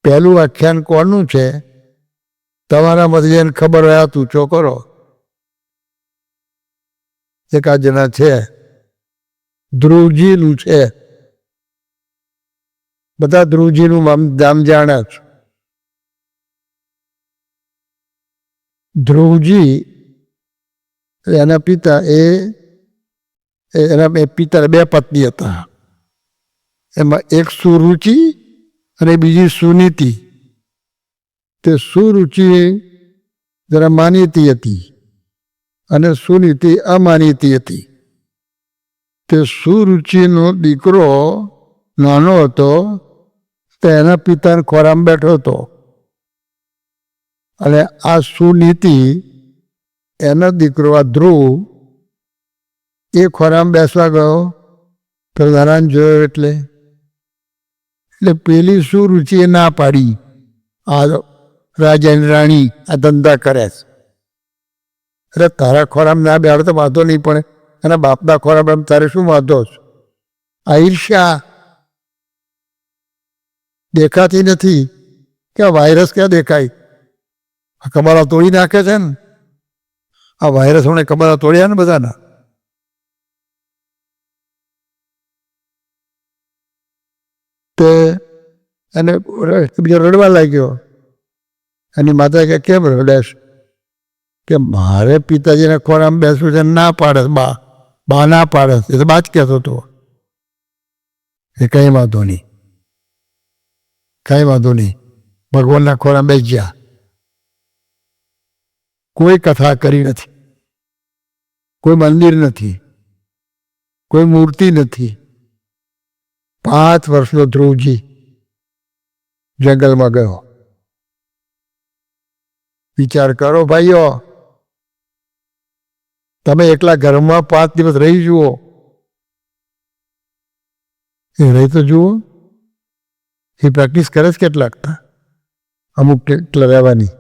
પહેલું આખ્યાન કોનું છે? તમારા મતે જેને ખબર હોય તું ચોકરો. એકાદ જણા છે, ધ્રુવજીનું છે. બધા ધ્રુવજીનું નામ જાણે છે. ધ્રુવજી એના પિતા એના પિતા 2 પત્ની હતા. એમાં એક સુરુચિ અને બીજી સુનીતિ. તે સુરુચિ જરા માનીતી હતી અને સુનીતિ અમાનીતી હતી. તે સુરુચિનો દીકરો નાનો હતો, તો એના પિતાને ખોરામાં બેઠો હતો, અને આ સુનીતિ એનો દીકરો આ ધ્રુવ એ ખોરામાં બેસવા ગયો. પ્રધાન જોયો એટલે પેલી સુરુચિએ ના પાડી, આ રાજાની રાણી આ ધંધા કરે છે, અરે તારા ખોરામાં ના બેહાડો તો વાંધો નહીં, પણ એના બાપના ખોરામાં તારે શું વાંધો છે? આ ઈર્ષ્યા. દેખાતી નથી કે આ વાયરસ ક્યાં દેખાય? આ કબાળા તોડી નાખે છે ને, આ વાયરસોને કબાળા તોડ્યા ને બધાના. તે એને બીજો રડવા લાગ્યો. એની માતા કે કેમ રડેશ? કે મારે પિતાજીને ખોરામાં બેસવું છે. ના પાડે બા ના પાડે. એ તો બા જ કહેતો હતો. એ કંઈ વાંધો નહીં, કંઈ વાંધો નહીં, ભગવાનના ખોરામાં બેસી ગયા. કોઈ કથા કરી નથી, કોઈ મંદિર નથી, કોઈ મૂર્તિ નથી. 5 વર્ષનો ધ્રુવજી જંગલમાં ગયો. વિચાર કરો ભાઈઓ, તમે એકલા ઘરમાં 5 દિવસ રહી જુઓ. એ રહી તો જુઓ. એ પ્રેક્ટિસ કરે છે કેટલાક, અમુક કેટલા રહેવાની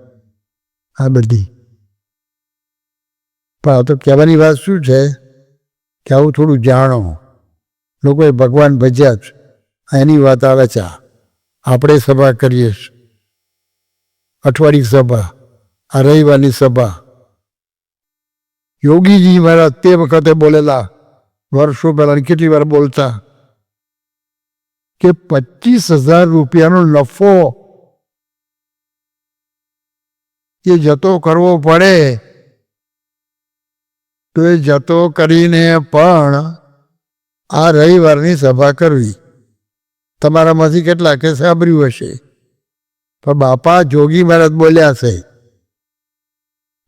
આ બધી. પણ આ તો કહેવાની વાત શું છે કે આવું થોડું જાણો. લોકોએ ભગવાન ભજ્યા જ, એની વાત આવે છે. આપણે સભા કરીએ, અઠવાડિયે સભા, આ રવિવારની સભા. યોગીજી મારા તે વખતે બોલેલા, વર્ષો પહેલા કેટલી વાર બોલતા કે 25,000 રૂપિયાનો નફો એ જતો કરવો પડે, તો એ જતો કરીને પણ આ રવિવારની સભા કરવી. તમારામાંથી કેટલા કે સાંભળ્યું હશે, પણ બાપા જોગી મહારાજ બોલ્યા છે.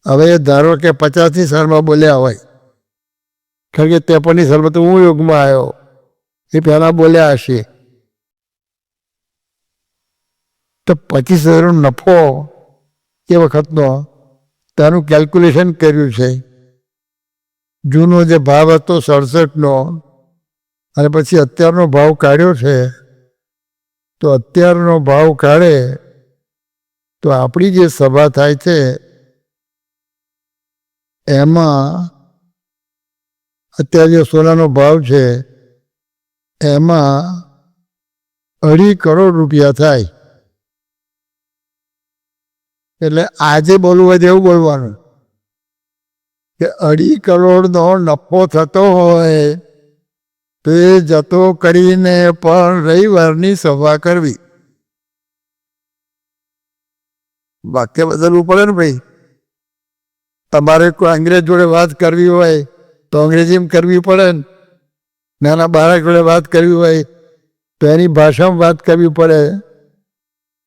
હવે ધારો કે 50ની સાલમાં બોલ્યા હોય, કારણ કે 53ની સાલમાં તો હું યોગમાં આવ્યો, એ પહેલાં બોલ્યા હશે. તો 25,000નો નફો એ વખતનો તેનું કેલ્ક્યુલેશન કર્યું છે. જૂનો જે ભાવ હતો 67નો અને પછી અત્યારનો ભાવ કાઢ્યો છે. તો અત્યારનો ભાવ કાઢે તો આપણી જે સભા થાય છે એમાં અત્યારે જે સોનાનો ભાવ છે એમાં 2.5 કરોડ રૂપિયા થાય. એટલે આજે બોલવું હોય તો એવું બોલવાનું કે 2.5 કરોડનો નફો થતો હોય તો એ જતો કરીને પણ રવિવારની સભા કરવી. વાક્ય બદલવું પડે ને ભાઈ. તમારે કોઈ અંગ્રેજ જોડે વાત કરવી હોય તો અંગ્રેજીમાં કરવી પડે ને. નાના બાળક જોડે વાત કરવી હોય તો એની ભાષામાં વાત કરવી પડે.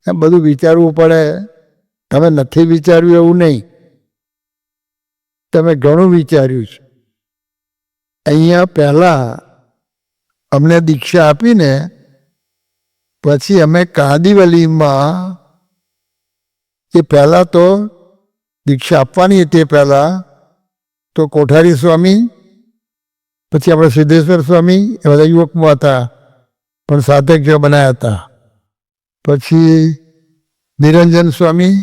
એમ બધું વિચારવું પડે. તમે નથી વિચાર્યું એવું નહીં, તમે ઘણું વિચાર્યું છે. અહીંયા પહેલાં અમને દીક્ષા આપીને પછી અમે કાંદીવલીમાં, એ પહેલાં તો દીક્ષા આપવાની હતી પહેલાં તો કોઠારી સ્વામી, પછી આપણે સિદ્ધેશ્વર સ્વામી, એ બધા યુવકમાં હતા પણ સાધક જેવા બનાવ્યા હતા. પછી નિરંજન સ્વામી,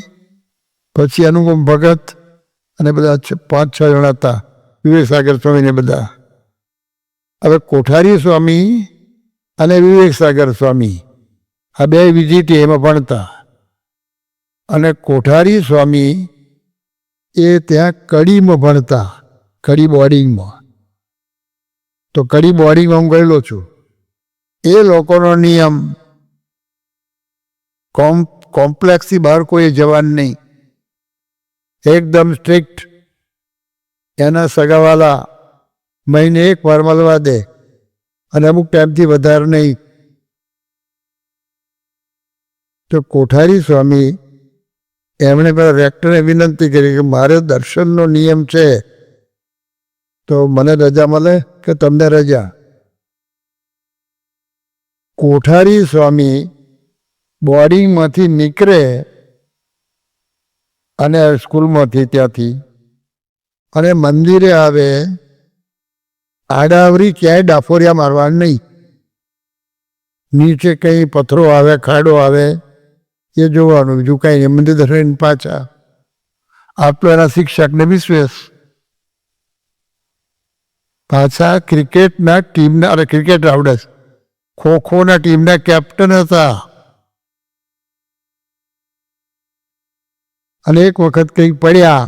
પછી અનુપમ ભગત અને બધા 5-6 જણા હતા, વિવેકસાગર સ્વામીને બધા. હવે કોઠારી સ્વામી અને વિવેકસાગર સ્વામી આ 2 વિઝિટ એમાં ભણતા. અને કોઠારી સ્વામી એ ત્યાં કડીમાં ભણતા, કડી બોર્ડિંગમાં. તો કડી બોર્ડિંગમાં હું ગયેલો છું. એ લોકોનો નિયમ કોમ્પ્લેક્સથી બહાર કોઈ જવાનું નહીં, એકદમ સ્ટ્રિક્ટ. એના સગાવાલા મહિને 1 વાર મળવા દે અને અમુક ટાઈમથી વધારે નહીં. તો કોઠારી સ્વામી એમણે પેલા રેક્ટરને વિનંતી કરી કે મારે દર્શનનો નિયમ છે તો મને રજા મળે કે તમને રજા? કોઠારી સ્વામી બોર્ડિંગમાંથી નીકળે અને સ્કૂલમાંથી ત્યાંથી અને મંદિરે આવે, આડાવરી ક્યાંય ડાફોરિયા મારવા નહીં. નીચે કંઈ પથ્થરો આવે, ખાડો આવે એ જોવાનું, બીજું કાંઈ નહીં. મંદિર દર્શન પાછા. આટલો એના શિક્ષકને વિશ્વાસ. પાછા ક્રિકેટના ટીમના, અરે ક્રિકેટ આવડે, ખોખોના ટીમના કેપ્ટન હતા. અને એક વખત કંઈક પડ્યા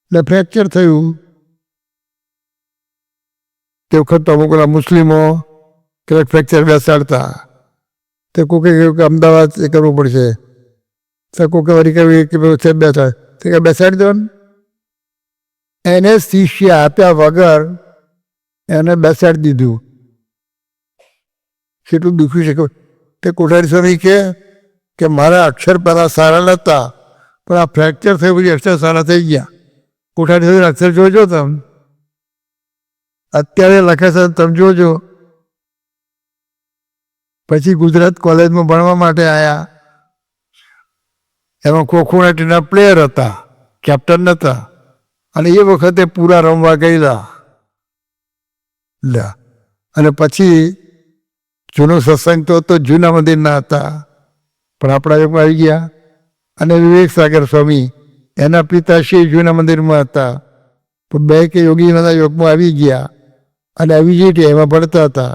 એટલે ફ્રેક્ચર થયું. તે વખત તો અમુક મુસ્લિમો ક્યારેક ફ્રેક્ચર બેસાડતા. તે કોકે કહ્યું કે અમદાવાદ એ કરવું પડશે. તો કોકે વળી કહ્યું કે બેસાડ તે કે બેસાડી દો ને. એને શિષ્ય આપ્યા વગર એને બેસાડી દીધું. કેટલું દુખ્યું છે. તે કોઠારી સ્વામી કે મારા અક્ષર પહેલાં સારા નહોતા, પણ આ ફ્રેક્ચર થયું પછી અક્ષર સારા થઈ ગયા. કોઠારી સ્વામી અક્ષર જોજો તમે, અત્યારે લખે છે તમે જોજો. પછી ગુજરાત કોલેજમાં ભણવા માટે આવ્યા. એમાં ખોખોના ટીમના પ્લેયર હતા, કેપ્ટન નહોતા. અને એ વખતે પૂરા રમવા ગયેલા. અને પછી જૂનો સત્સંગ તો જૂના મંદિરના હતા, પણ આપણા યુગમાં આવી ગયા. અને વિવેક સાગર સ્વામી એના પિતાશ્રી જૂના મંદિરમાં હતા, પણ બે કે યોગીના યોગમાં આવી ગયા. અને આવી જઈ એમાં ભણતા હતા.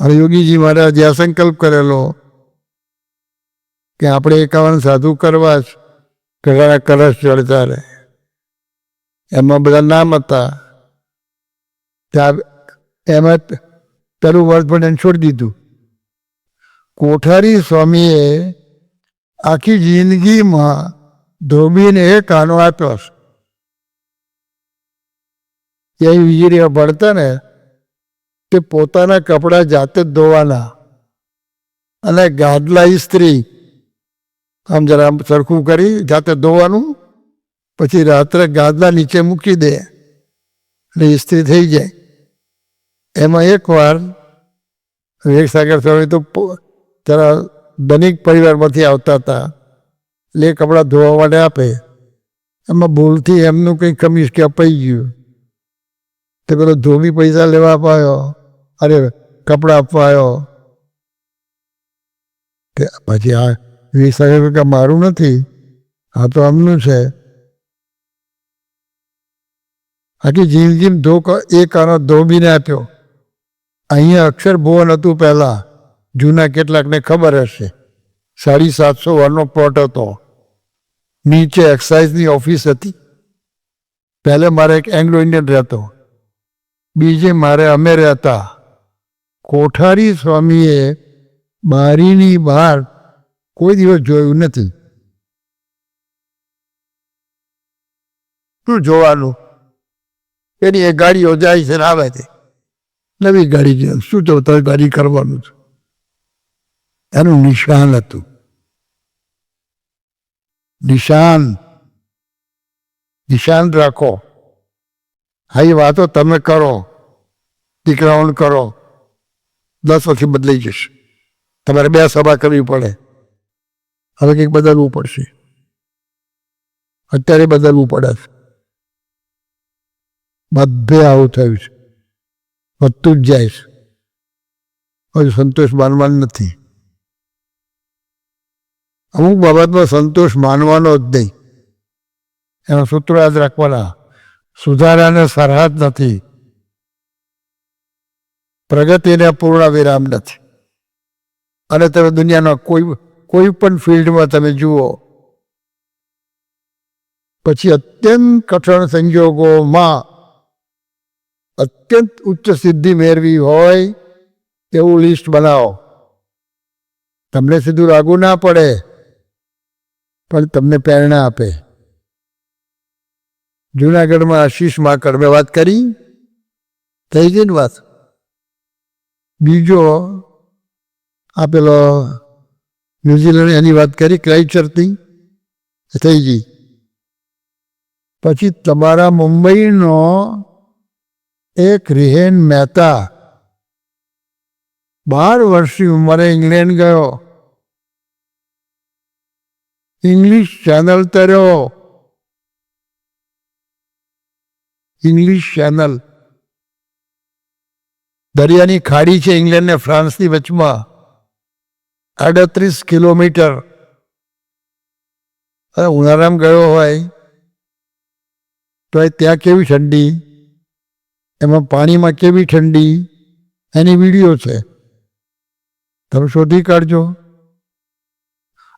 અને યોગીજી મહારાજે આ સંકલ્પ કરેલો કે આપણે 51 સાધુ કરવા જ ઘણા કલશ ચડતા રહે. એમાં બધા નામ હતા. એમાં પેલું વર્ષ પણ એને છોડી દીધું. કોઠારી સ્વામીએ આખી જિંદગીમાં ધોબીને એક આનો આપ્યો છે. એ વીજળી ભણતા ને તે પોતાના કપડાં જાતે જ ધોવાના અને ગાદલા ઇસ્ત્રી આમ જરા સરખું કરી જાતે ધોવાનું, પછી રાત્રે ગાદલા નીચે મૂકી દે એટલે ઇસ્ત્રી થઈ જાય. એમાં એકવાર વિવેક સાગર સ્વામી તો જરા ધનિક પરિવારમાંથી આવતા હતા, એટલે એ કપડાં ધોવા માટે આપે. એમાં ભૂલથી એમનું કંઈ કમીશ કે અપાઈ ગયું. તે પેલો ધોબી પૈસા લેવા અપાયો, અરે કપડાં આપવા આવ્યો. પછી આ વિવેક સાગર કે મારું નથી, આ તો આમનું છે. આખી જિંદગી એક આનો ધોબીને આપ્યો. અહીંયા અક્ષર ભુવન હતું પહેલાં, જૂના કેટલાકને ખબર હશે. 750 વારનો પ્લોટ હતો. નીચે એક્સાઇઝની ઓફિસ હતી. પહેલે મારે એક એંગ્લો ઇન્ડિયન રહેતો, બીજે મારે અમે રહેતા. કોઠારી સ્વામીએ બારીની બહાર કોઈ દિવસ જોયું નથી. શું જોવાનું? એની એ ગાડીઓ જાય છે ને આવે છે. નવી ગાડી છે, શું તો ગાડી કરવાનું છે. એનું નિશાન હતું. નિશાન રાખો. હા, એ વાતો તમે કરો, દીકરાઓને કરો, 10 વર્ષથી બદલાઈ જશે. તમારે 2 સભા કરવી પડે. હવે કંઈક બદલવું પડશે. અત્યારે બદલવું પડે છે. બધે આવું થયું છે, વધતું જ જાય છે. હજુ સંતોષ માનવાનો નથી. અમુક બાબતમાં સંતોષ માનવાનો જ નહીં. એના સૂત્રો યાદ રાખવાના. સુધારાને સરહદ નથી, પ્રગતિને પૂર્ણ વિરામ નથી. અને તમે દુનિયાના કોઈ પણ ફિલ્ડમાં તમે જુઓ, પછી અત્યંત કઠણ સંજોગોમાં અત્યંત ઉચ્ચ સિદ્ધિ મેળવી હોય એવું લિસ્ટ બનાવો. તમને સીધું લાગુ ના પડે, પણ તમને પ્રેરણા આપે. જુનાગઢમાં આશીષ માકડ મેં વાત કરી, થઈ ગઈ ને વાત. બીજો આપેલો ન્યુઝીલેન્ડ એની વાત કરી, ક્રાઇસ્ટચર્ચની થઈ ગઈ. પછી તમારા મુંબઈનો એક રિહેન મહેતા 12 વર્ષની ઉંમરે ઇંગ્લેન્ડ ગયો, ઇંગ્લિશ ચેનલ તર્યો. ઇંગ્લિશ ચેનલ દરિયાની ખાડી છે ઇંગ્લેન્ડ ને ફ્રાન્સની વચમાં, 38 કિલોમીટર. ઉનાળામાં ગયો હોય તો ત્યાં કેવી ઠંડી, એમાં પાણીમાં કેવી ઠંડી, એની વિડીયો છે, તમે શોધી કાઢજો.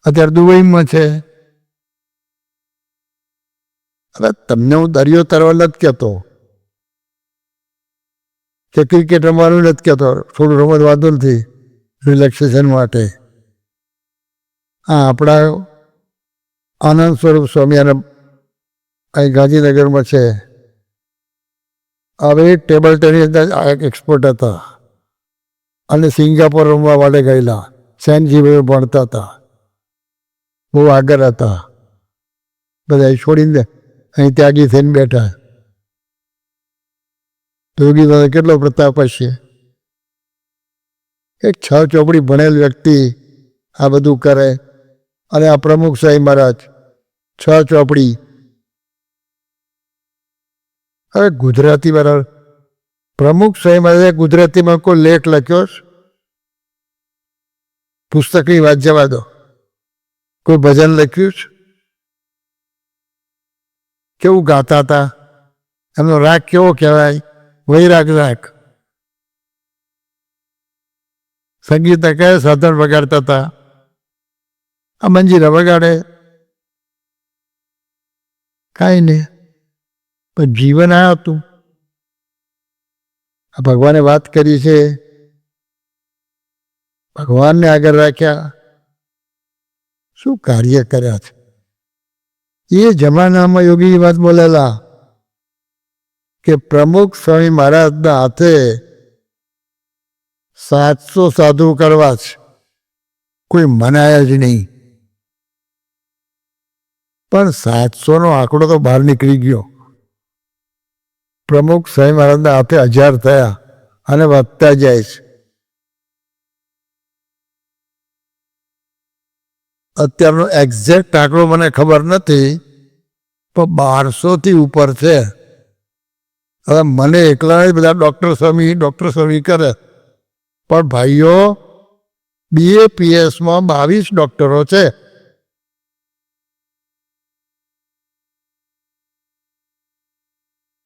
અત્યારે દુબઈમાં છે. હવે તમને હું દરિયો તરવા નથી કહેતો કે ક્રિકેટ રમવાનું નથી કહેતો, થોડું રમત વાંધો નથી રિલેક્સેશન માટે. હા, આપણા આનંદ સ્વરૂપ સ્વામી અને અહીં ગાંધીનગરમાં છે. હવે ટેબલ ટેનિસના એક્સપર્ટ હતા અને સિંગાપોર રમવા માટે ગયેલા. સેન્ટજીભાઈ ભણતા હતા, બહુ આગળ હતા. બધા છોડીને અહીં ત્યાગી થઈને બેઠા. યોગી દાદા કેટલો પ્રતાપ હશે. એક 6 ચોપડી ભણેલ વ્યક્તિ આ બધું કરે. અને આ પ્રમુખ સાહેબ મહારાજ 6 ચોપડી. હવે ગુજરાતી વાળા પ્રમુખ સાહેબ મહારાજે ગુજરાતીમાં કોઈ લેખ લખ્યો? પુસ્તકની વાત જવા દો. કોઈ ભજન લખ્યું છે? કેવું ગાતા હતા? એમનો રાગ કેવો કહેવાય? વૈરાગ રાગ. સંગીતના કયા સાધન વગાડતા હતા? આ મંજીરા વગાડે, કાંઈ નહીં. પણ જીવન આ હતું. આ ભગવાને વાત કરી છે, ભગવાનને આગળ રાખ્યા, શું કાર્ય કર્યા છે. એ જમાનામાં યોગી વાત બોલેલા કે પ્રમુખ સ્વામી મહારાજના હાથે 700 સાધુ કરવા છે, કોઈ મનાયા જ નહીં. પણ 700નો આંકડો તો બહાર નીકળી ગયો. પ્રમુખ સ્વામી મહારાજના હાથે 1000 થયા અને વધતા જાય છે. અત્યારનો એક્ઝેક્ટ આંકડો મને ખબર નથી, પણ 1200થી ઉપર છે. હવે મને એકલા બધા ડૉક્ટર સ્વામી કરે, પણ ભાઈઓ BAPSમાં 22 ડૉક્ટરો છે.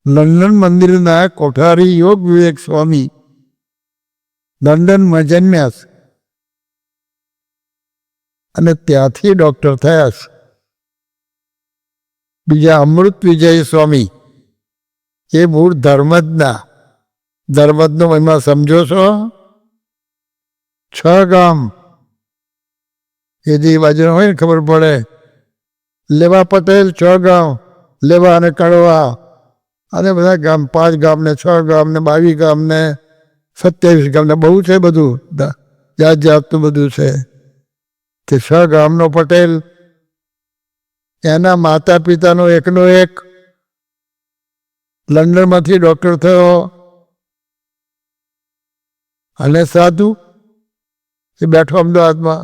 લંડન મંદિરના કોઠારી યોગ વિવેક સ્વામી લંડનમાં જન્મ્યા છે અને ત્યાંથી ડૉક્ટર થયા છે. બીજા અમૃત વિજય સ્વામી, એ મૂળ ધર્મદનો મહિમા સમજો છો? 6 ગામ એ જે બાજુ હોય ને ખબર પડે. લેવા પટેલ 6 ગામ, લેવા અને કડવા અને બધા ગામ, 5 ગામ ને 6 ગામ ને 22 ગામ ને 27 ગામ ને બહુ છે. બધું જાતનું બધું છે. તે 6 ગામનો પટેલ, એના માતા પિતાનો એકનો એક લંડનમાંથી ડૉક્ટર થયો. અને સાધુ એ બેઠો અમદાવાદમાં.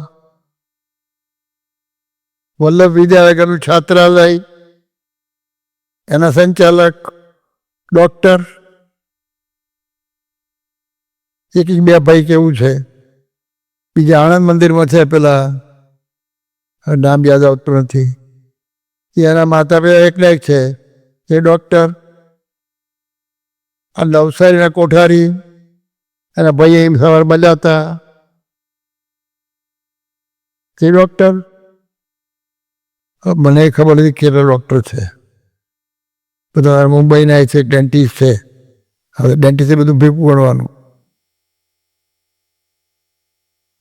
વલ્લભ વિદ્યાનગરનું છાત્રાલય, એના સંચાલક ડૉક્ટર. એક 2 ભાઈ કેવું છે. બીજા આણંદ મંદિરમાં છે પેલા, નામ યાદ આવતું નથી. એના માતા પિતા એકને એક છે, એ ડૉક્ટર. આ નવસારીના કોઠારી, એના ભાઈ એમ સવાર મળ્યા હતા, એ ડૉક્ટર. મને ખબર નથી કેટલા ડૉક્ટર છે. બધા મુંબઈના છે, ડેન્ટિસ્ટ છે. હવે ડેન્ટિસ્ટ બધું ભેગું ગણવાનું.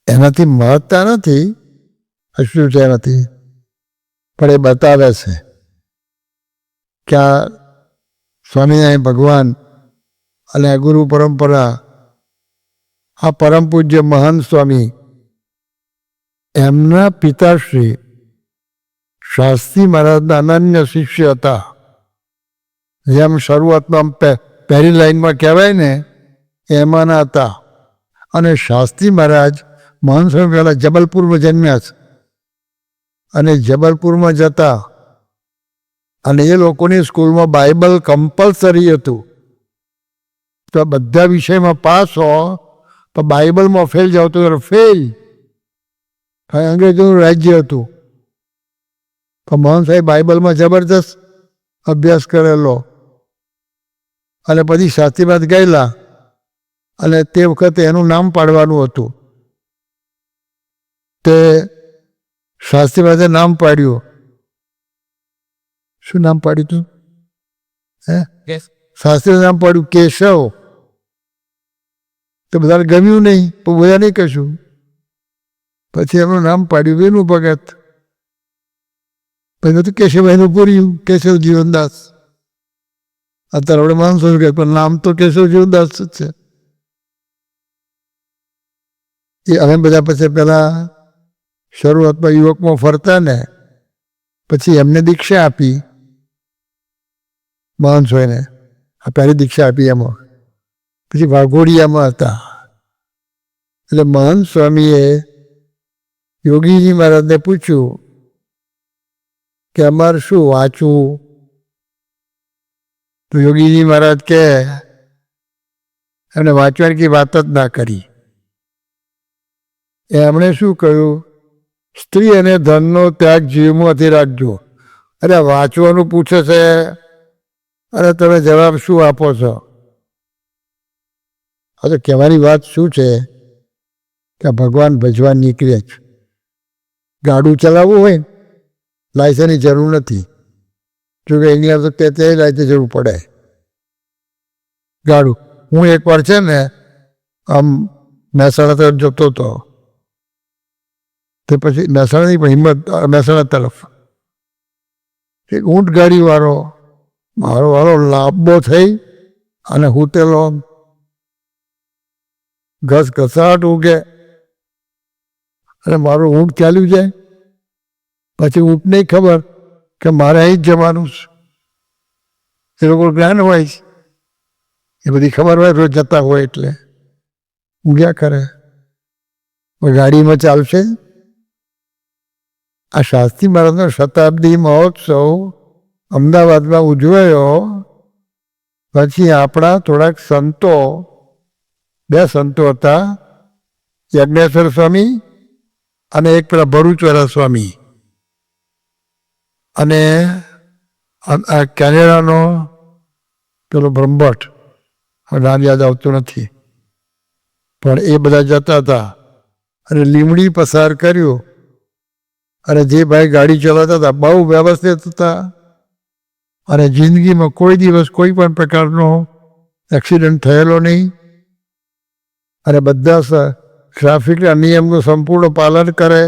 એનાથી મહત્તા નથી, શું છે નથી, પણ એ બતાવે છે કે આ સ્વામિનારાયણ ભગવાન અને આ ગુરુ પરંપરા, આ પરમ પૂજ્ય મહાન સ્વામી, એમના પિતાશ્રી શાસ્ત્રી મહારાજના અનન્ય શિષ્ય હતા. જેમ શરૂઆતમાં પહેલી લાઈનમાં કહેવાય ને, એમાંના હતા. અને શાસ્ત્રી મહારાજ મહાન સ્વામી પહેલાં જબલપુરમાં જન્મ્યા છે. અને જબલપુરમાં જતા અને એ લોકોની સ્કૂલમાં બાઇબલ કમ્પલસરી હતું. તો બધા વિષયમાં પાસ હો, પણ બાઇબલમાં ફેલ જાવ તો ફેલ. અંગ્રેજોનું રાજ્ય હતું, પણ મોહન સાહેબ બાઇબલમાં જબરદસ્ત અભ્યાસ કરેલો. અને પછી શાસ્ત્રીબાદ ગયેલા અને તે વખતે એનું નામ પાડવાનું હતું. તે શાસ્ત્રી પાસે નામ પાડ્યું. શું નામ પાડ્યું તું? શાસ્ત્રી નામ પાડ્યું કેશવ. તો બધાને ગમ્યું નહીં, પણ બધા નહીં કશું. પછી એમનું નામ પાડ્યું વેનુ ભગત. પછી તો કેશવભાઈનું પૂર્યું કેશવ જીવનદાસ. અત્યારે આપણે માનસો કે પણ નામ તો કેશવ જીવનદાસ જ છે. એ અમે બધા પછી પેલા શરૂઆતમાં યુવકમાં ફરતા ને પછી એમને દીક્ષા આપી માણસોને. આ પહેલી દીક્ષા આપી એમાં. પછી વાઘોડિયામાં હતા. એટલે મહંત સ્વામીએ યોગીજી મહારાજને પૂછ્યું કે અમારે શું વાંચવું? તો યોગીજી મહારાજ કે એમને વાંચવાની કઈ વાત જ ના કરી. એમણે શું કહ્યું? સ્ત્રી અને ધનનો ત્યાગ જીવમાંથી રાખજો. અરે વાંચવાનું પૂછે છે, અરે તમે જવાબ શું આપો છો? હવે કહેવાની વાત શું છે કે ભગવાન ભજવા નીકળે જ. ગાડું ચલાવવું હોય લાયસન્સની જરૂર નથી. જોકે ઇંગ્લેન્ડ તો તે લાયસન્સ જરૂર પડે. ગાડું હું એકવાર છે ને આમ મહેસાણા તરફ જતો હતો. તે પછી મહેસાણાની પણ હિંમત મહેસાણા તરફ એક ઊંટ ગાડીવાળો મારો વાળો લાંબો થઈ અને હુતેલો ઘસઘસાટ ઉગે અને મારું ઊંટ ચાલ્યું જાય. પછી ઊંટ નહીં ખબર કે મારે અહીં જ જવાનું છે. એ લોકો જ્ઞાન હોય, એ બધી ખબર હોય, રોજ જતા હોય એટલે ઊંઘ્યા કરે. ગાડીમાં ચાલશે. આ શાસ્ત્રી મહારાજનો શતાબ્દી મહોત્સવ અમદાવાદમાં ઉજવાયો. પછી આપણા થોડાક સંતો, બે સંતો હતા, યજ્ઞેશ્વર સ્વામી અને એક પેલા ભરૂચવાળા સ્વામી, અને આ કેનેડાનો પેલો બ્રહ્મભટ્ટ, નામ યાદ આવતું નથી, પણ એ બધા જતા હતા અને લીમડી પસાર કર્યું. અને જે ભાઈ ગાડી ચલાવતા હતા બહુ વ્યવસ્થિત હતા અને જિંદગીમાં કોઈ દિવસ કોઈ પણ પ્રકારનો એક્સિડન્ટ થયેલો નહીં. અને બધા ટ્રાફિકના નિયમનું સંપૂર્ણ પાલન કરે,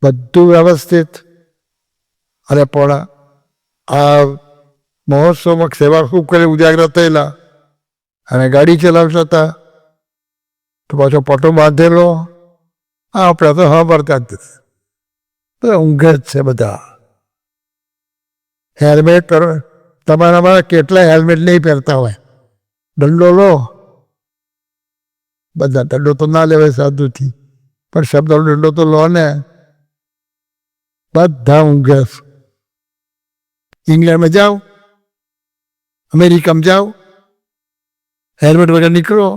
બધું વ્યવસ્થિત. અને પણ આ મહોત્સવમાં સેવા ખૂબ કરી ઉજાગર થયેલા અને ગાડી ચલાવતા હતા. તો પાછો પટો બાંધેલો. આપણે તો સાંભળતા જ બધા ઊંઘે જ છે. બધા હેલ્મેટ તમારામાં કેટલા હેલ્મેટ નહીં પહેરતા હોય? દંડો લો, બધા દંડો તો ના લેવાય સાધુથી, પણ શબ્દનો દંડો તો લો ને. બધા ઊંઘે. ઇંગ્લેન્ડમાં જાઓ, અમેરિકામાં જાઓ, હેલ્મેટ વગર નીકળો.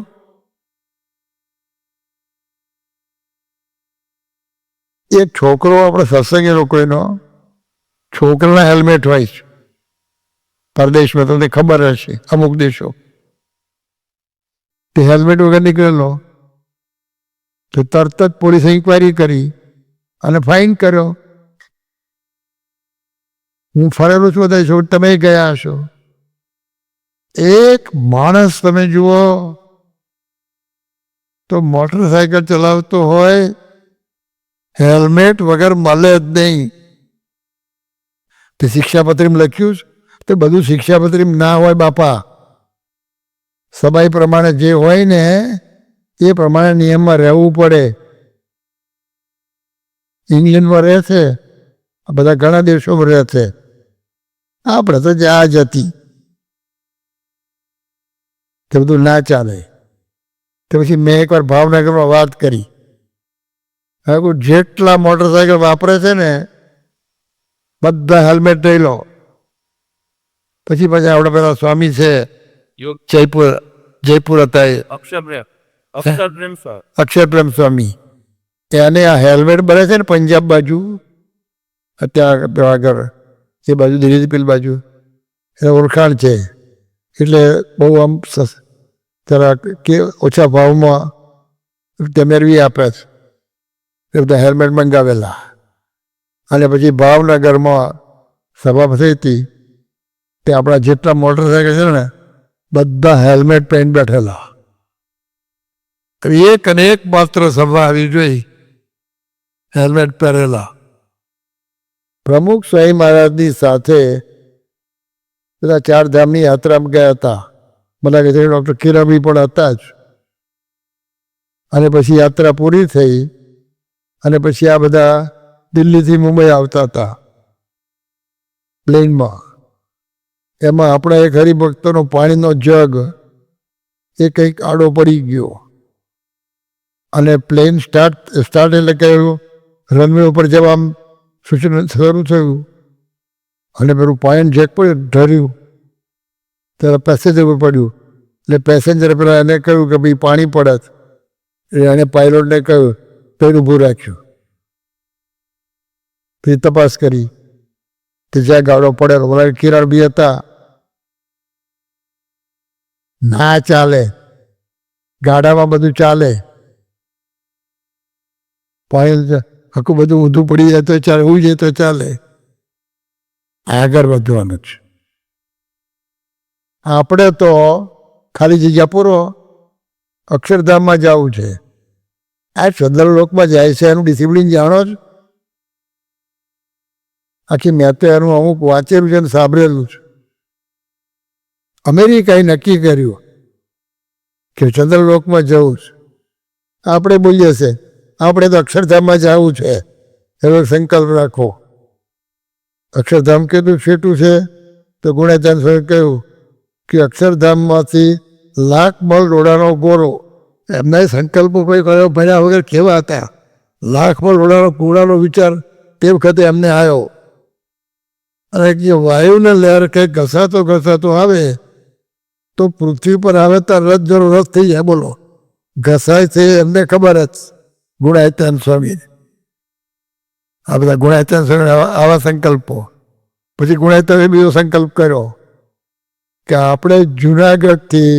એક છોકરો આપણે સત્સંગી લોકોનો છોકરાના હેલ્મેટ હોય છે પરદેશમાં, તમને ખબર હશે અમુક દેશો. તે હેલ્મેટ વગર નીકળેલો તો તરત જ પોલીસે ઇન્કવાયરી કરી અને ફાઇન કર્યો. હું ફરેલો છું બધા છો, તમે ગયા હશો. એક માણસ તમે જુઓ તો મોટરસાયકલ ચલાવતો હોય, હેલ્મેટ વગર મળે જ નહીં. તે શિક્ષાપત્રીમાં લખ્યું છે, તે બધું શિક્ષાપત્રીમાં ના હોય બાપા. સમય પ્રમાણે જે હોય ને એ પ્રમાણે નિયમમાં રહેવું પડે. ઇંગ્લેન્ડમાં રહે છે, આ બધા ઘણા દેશોમાં રહે છે. આપણે તો જહાજ હતી, તે બધું ના ચાલે. તો પછી મેં એકવાર ભાવનગરમાં વાત કરી. હવે જેટલા મોટરસાયકલ વાપરે છે ને બધા હેલ્મેટ લઈ લો. પછી આપણે પેલા સ્વામી છે જયપુર હતા, અક્ષરપ્રેમ સ્વામી, એને આ હેલ્મેટ બને છે ને પંજાબ બાજુ, ત્યાં આગળ એ બાજુ દિલ્હી બાજુ એને ઓળખાણ છે. એટલે બહુ આમ જરા કે ઓછા ભાવમાં તે મેળવી આપે છે. એ બધા હેલ્મેટ મંગાવેલા. અને પછી ભાવનગરમાં સભા થઈ હતી તે આપણા જેટલા મોટરસાઇકલ છે ને બધા હેલ્મેટ પહેરીને બેઠેલા. એક અને એક માત્ર સભા આવી જોઈ હેલ્મેટ પહેરેલા. પ્રમુખ સ્વામી મહારાજની સાથે બધા 4 ધામની યાત્રામાં ગયા હતા. મને કહે છે ડૉક્ટર કિરણબી પણ હતા જ. અને પછી યાત્રા પૂરી થઈ અને પછી આ બધા દિલ્હીથી મુંબઈ આવતા હતા પ્લેનમાં. એમાં આપણા એક હરિભક્તનો પાણીનો જગ એ કંઈક આડો પડી ગયો અને પ્લેન સ્ટાર્ટ એટલે કહ્યું રનવે ઉપર જવા આમ સૂચન શરૂ થયું અને પેલું પાણી જેક પડ્યું ઢર્યું ત્યારે પેસેન્જર ઉપર પડ્યું. એટલે પેસેન્જરે પેલા એને કહ્યું કે ભાઈ પાણી પડે. એને પાયલોટને કહ્યું પેલું ઊભું રાખ્યું. પછી તપાસ કરી કે જ્યાં ગાડો પડેલો બોલા કિરણ બી હતા. ના ચાલે, ગાડામાં બધું ચાલે, પાણી આખું બધું ઊંધું પડી જાય તો ચાલે, ઉઈ જાય તો ચાલે. આગળ વધવાનું છે. આપણે તો ખાલી જગ્યા પૂરો અક્ષરધામમાં જવું છે. આ ચંદ્રલોકમાં જાય છે એનું ડિસિપ્લિન જાણો જ. આખી મેં તો એનું અમુક વાંચેલું છે ને સાંભળેલું છે. અમેરિકાએ નક્કી કર્યું કે ચંદ્રલોકમાં જવું છે. આપણે બોલીએ છે આપણે તો અક્ષરધામમાં જવું છે એનો સંકલ્પ રાખો. અક્ષરધામ કેટલું છેટું છે તો ગુણાચાર્ય સ્વામીએ કહ્યું કે અક્ષરધામમાંથી 1,00,000 મણ રોડાનો ગોરો. એમના સંકલ્પો કોઈ કયો ભણ્યા વગર કેવા હતા. 1,00,000 મણ રોડાનો ગોળાનો વિચાર તે વખતે એમને આવ્યો. અને જે વાયુને લહેર કંઈક ઘસાતો આવે તો પૃથ્વી પર આવે તો રથ જરો રથ થઈ જાય. બોલો ઘસાય છે એમને ખબર જ. ગુણાચાર્ય સ્વામી આ બધા ગુણાચાર્ય સ્વામી આવા સંકલ્પો. પછી ગુણાચાર્ય બીજો સંકલ્પ કર્યો કે આપણે જુનાગઢથી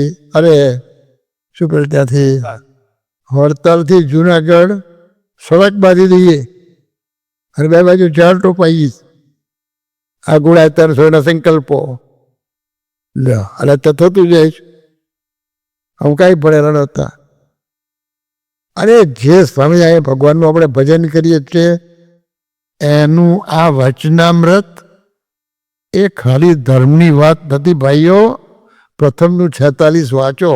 શું કરે ત્યાંથી વડતાલથી જુનાગઢ સડક બાંધી દઈએ અને 2 બાજુ ઝાડ ટોપાઈએ. આ ગુણાચાર્ય સ્વામીના સંકલ્પો અને થતું જાય છે. આમ કાંઈ ભણેલા નહોતા. અને જે સ્વામિનારાયણ ભગવાનનું આપણે ભજન કરીએ છીએ એનું આ વચનામૃત એ ખાલી ધર્મની વાત નથી ભાઈઓ. પ્રથમનું 46 વાંચો.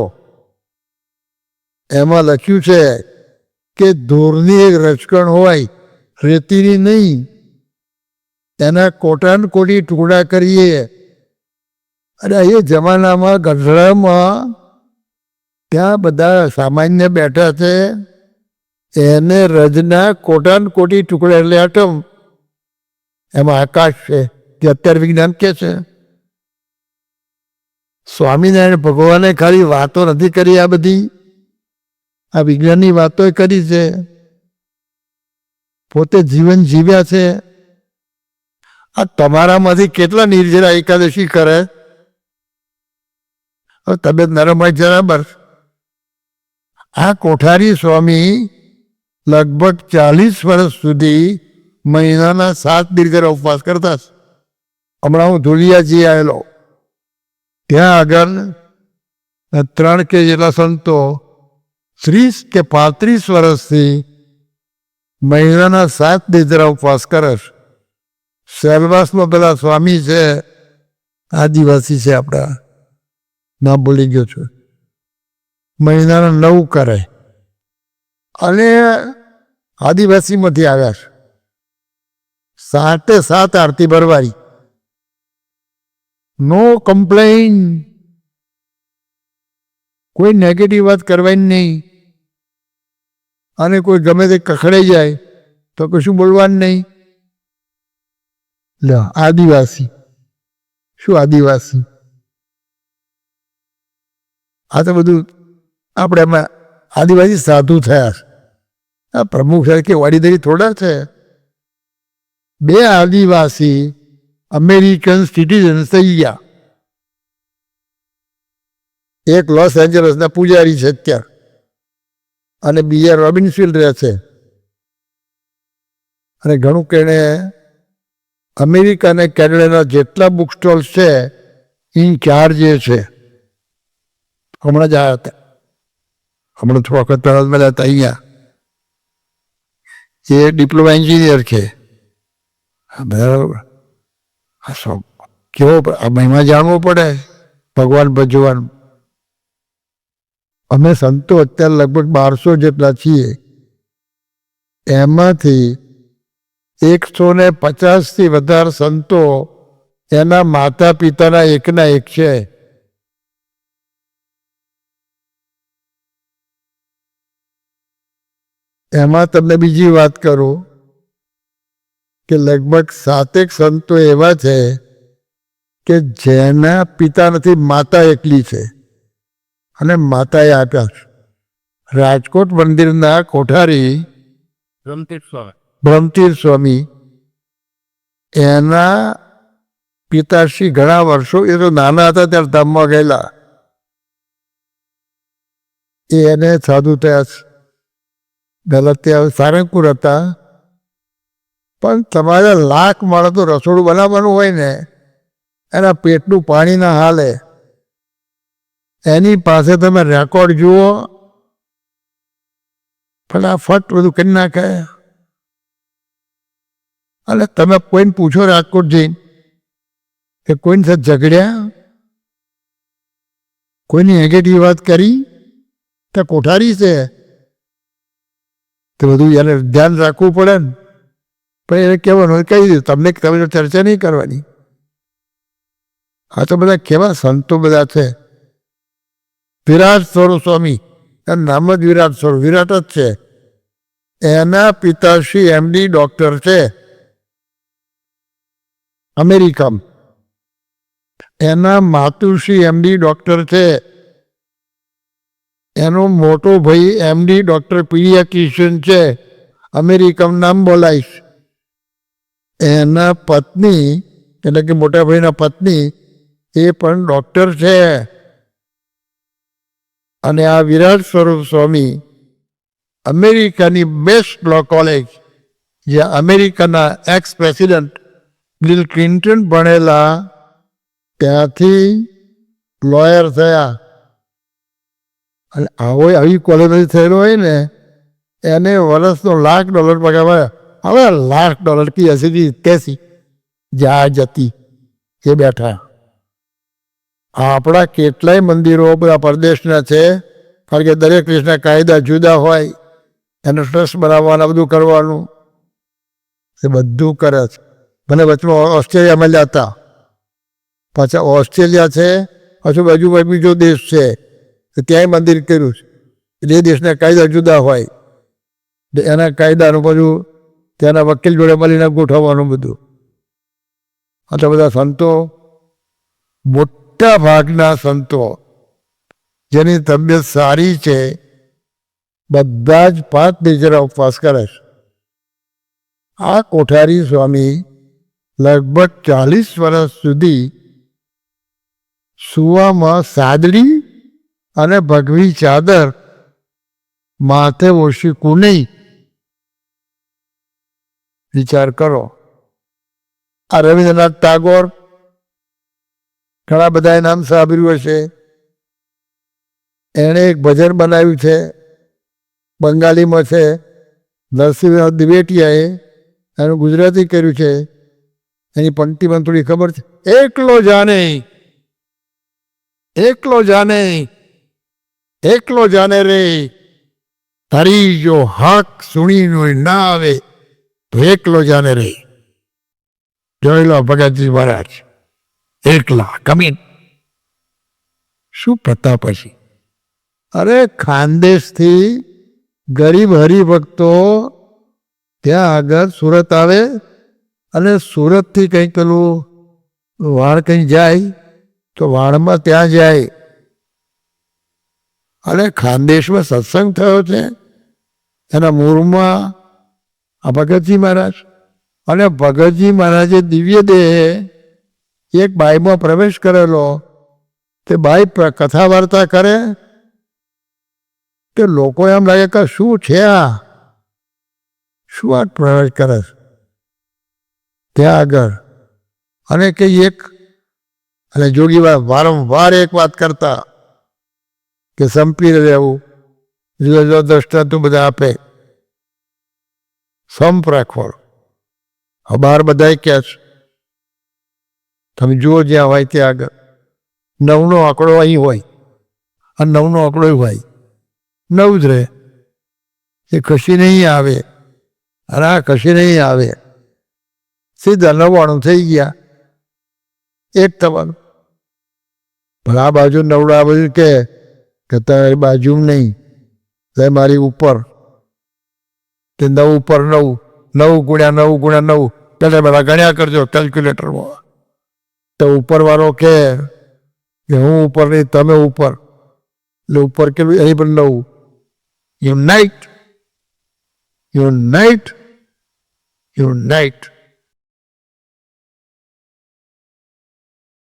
એમાં લખ્યું છે કે દૂરની એક રચકણ હોય રેતીની નહીં, એના કોટાન કોટી ટુકડા કરીએ. અને એ જમાનામાં ગઢડામાં ત્યાં બધા સામાન્ય બેઠા છે એને રજના કોટાન કોટી ટુકડા એટલે એટમ. એમાં આકાશ છે જે અત્યારે વિજ્ઞાન કે છે. સ્વામિનારાયણ ભગવાને ખાલી વાતો નથી કરી, આ બધી આ વિજ્ઞાનની વાતો કરી છે. પોતે જીવન જીવ્યા છે. આ તમારામાંથી કેટલા નિર્જરા એકાદશી કરે? હવે તબિયત નરમ હોય બરાબર. આ કોઠારી સ્વામી લગભગ 40 વર્ષ સુધી મહિનાના 7 દીર્ઘ ઉપવાસ કરતા. હમણાં હું ધુલિયાજી આવેલો ત્યાં આગળ 3 કે જેટલા સંતો 30 કે 35 વર્ષથી મહિનાના 7 દીર્ઘ ઉપવાસ કરે. સેલવાસમાં પેલા સ્વામી છે આદિવાસી છે આપણા, નામ ભૂલી ગયો છું, મહિનાના 9 કરે. અને આદિવાસીમાંથી આવ્યા છે. 7 આરતી ભરવારી. નો કમ્પ્લેન, કોઈ નેગેટિવ વાત કરવાની નહીં. અને કોઈ ગમે તે કખડાઈ જાય તો કશું બોલવાનું નહીં. આદિવાસી શું આદિવાસી? આ તો બધું આપણે એમાં આદિવાસી સાધુ થયા છે. આ પ્રમુખ સાહેબ કે વાડીદરી થોડા છે. 2 આદિવાસી અમેરિકન સિટીઝન થઈ ગયા. એક લોસ એન્જલસના પૂજારી છે અત્યારે અને બીજા રોબિન્સવિલ રહે છે. અને ઘણું કે અમેરિકા અને કેનેડાના જેટલા બુક સ્ટોલ્સ છે ઇન્ચાર્જ એ છે. હમણાં જ આવ્યા હતા, હમણાં થોડા વખત પહેલાં મળ્યા હતા અહીંયા. એ ડિપ્લોમા એન્જિનિયર છે. બરાબર. કેવો મહિમા જાણવો પડે ભગવાન ભજવાનું. અમે સંતો અત્યારે લગભગ 1200 જેટલા છીએ. એમાંથી 150થી વધારે સંતો એના માતા પિતાના એકના એક છે. એમાં તમને બીજી વાત કરું કે લગભગ 7 સંતો એવા છે કે જેના પિતા નથી, માતા એકલી છે અને માતાએ આપ્યા છે. રાજકોટ મંદિરના કોઠારી બ્રહ્મતીર્થ સ્વામી, એના પિતાશ્રી ઘણા વર્ષો, એ તો નાના હતા ત્યારે ધામમાં ગયેલા, એને સાધુ થયા છે. પહેલાં ત્યાં સારંગપુર હતા. પણ તમારે 1 લાખ માણસ તો રસોડું બનાવવાનું હોય ને, એના પેટનું પાણી ના હાલે. એની પાસે તમે રેકોર્ડ જુઓ, ફટાફટ બધું કરી નાખે. અને તમે કોઈને પૂછો રાજકોટ જઈને કે કોઈની સાથે ઝઘડ્યા, કોઈની નેગેટિવ વાત કરી, તો કોઠારી છે, તો બધું એને ધ્યાન રાખવું પડે ને. પણ એને કહેવાનું કહી દીધું, તમને તમે ચર્ચા નહીં કરવાની. આ તો બધા કેવા સંતો બધા છે. વિરાટ સ્વરૂપ, એનું નામ જ વિરાટ સ્વરૂપ, વિરાટ જ છે. એના પિતાશ્રી એમડી ડૉક્ટર છે અમેરિકામાં. એના માતુશ્રી એમડી ડૉક્ટર છે. એનો મોટો ભાઈ એમડી ડૉક્ટર પીડિયાટ્રિશિયન છે, અમેરિકામાં, નામ બોલાઈશ. એના પત્ની, એટલે કે મોટા ભાઈના પત્ની, એ પણ ડૉક્ટર છે. અને આ વિરાટ સ્વરૂપ સ્વામી અમેરિકાની બેસ્ટ લો કોલેજ, જ્યાં અમેરિકાના એક્સ પ્રેસિડન્ટ બિલ ક્લિન્ટન ભણેલા, ત્યાંથી લોયર થયા. અને આવી કોલેજ થયેલો હોય ને, એને વર્ષનો $1,00,000 પગાર મળે. હવે $1,00,000 કી હસીથી કેસી જા જતી એ બેઠા. આપણા કેટલાય મંદિરો બધા પરદેશના છે, કારણ કે દરેક દેશના કાયદા જુદા હોય, એને ટ્રસ્ટ બનાવવાના, બધું કરવાનું, એ બધું કરે છે. મને વચમાં ઓસ્ટ્રેલિયામાં મળ્યા હતા. પાછા ઓસ્ટ્રેલિયા છે, પાછું બાજુ બીજો દેશ છે, ત્યાંય મંદિર કર્યું છે. એ દેશના કાયદા જુદા હોય, એના કાયદાનું બધું ત્યાંના વકીલ જોડે મળીને ગોઠવવાનું બધું. આ બધા સંતો, મોટા ભાગના સંતો જેની તબિયત સારી છે, બધા જ 5 નિર્જરા ઉપવાસ કરે છે. આ કોઠારી સ્વામી લગભગ 40 વર્ષ સુધી સુવામાં સાદડી અને ભગવી ચાદર માથે ઓશીકું નહીં. વિચાર કરો. આ રવિન્દ્રનાથ ટાગોર, ઘણા બધા નામ સાંભળ્યું હશે. એણે એક ભજન બનાવ્યું છે, બંગાળીમાં છે. નરસિંહનાથ દિવેટિયાએ એનું ગુજરાતી કર્યું છે. એની પંક્તિમાં થોડી ખબર છે. એકલો જાને, એકલો જાને, એકલો જાને રે, તારી જો હક સુણીનો ના આવે તો એકલો જાને રે. જોઈ લો ભગતજી મહારાજ, એકલા કમીન. શું પ્રતાપ હશે. અરે ખાનદેશથી ગરીબ હરિભક્તો ત્યાં આગળ સુરત આવે, અને સુરતથી કંઈક પેલું વાળ કંઈ જાય તો વાળમાં ત્યાં જાય. અને ખાનદેશમાં સત્સંગ થયો છે, એના મૂળમાં આ ભગતજી મહારાજ. અને ભગતજી મહારાજે દિવ્ય દેહે એક બાઈમાં પ્રવેશ કરેલો. તે બાઈ કથા વાર્તા કરે કે લોકો એમ લાગે કે શું છે આ, શું આ પ્રવેશ કરે છે. ત્યાં આગળ અને કે એક અને જોગી વારંવાર એક વાત કરતા કે સંપી રહેવું, જુદા જુદા દ્રષ્ટાંતો બધા આપે, સંપ રાખવાનો. બહાર બધા કહે છે, તમે જુઓ જ્યાં હોય ત્યાં આગળ 9નો આંકડો અહીં હોય અને 9નો આંકડો હોય, 9 જ રહે, એ ખસી નહીં આવે અને આ ખસી નહીં આવે, સીધા 99 થઈ ગયા, એક થવાનું. પણ આ બાજુ 9 આ બાજુ કે તારી બાજુ નહીં, તે મારી ઉપર, તે 9 ઉપર 9, 9 ગુણ્યા 9 ગુણ્યા 9, એટલે બધા ગણ્યા કરજો કેલ્ક્યુલેટરમાં. તો ઉપરવાળો કે હું ઉપર નહીં, તમે ઉપર, એટલે ઉપર કેટલું, અહીં પણ 9. Unite unite unite.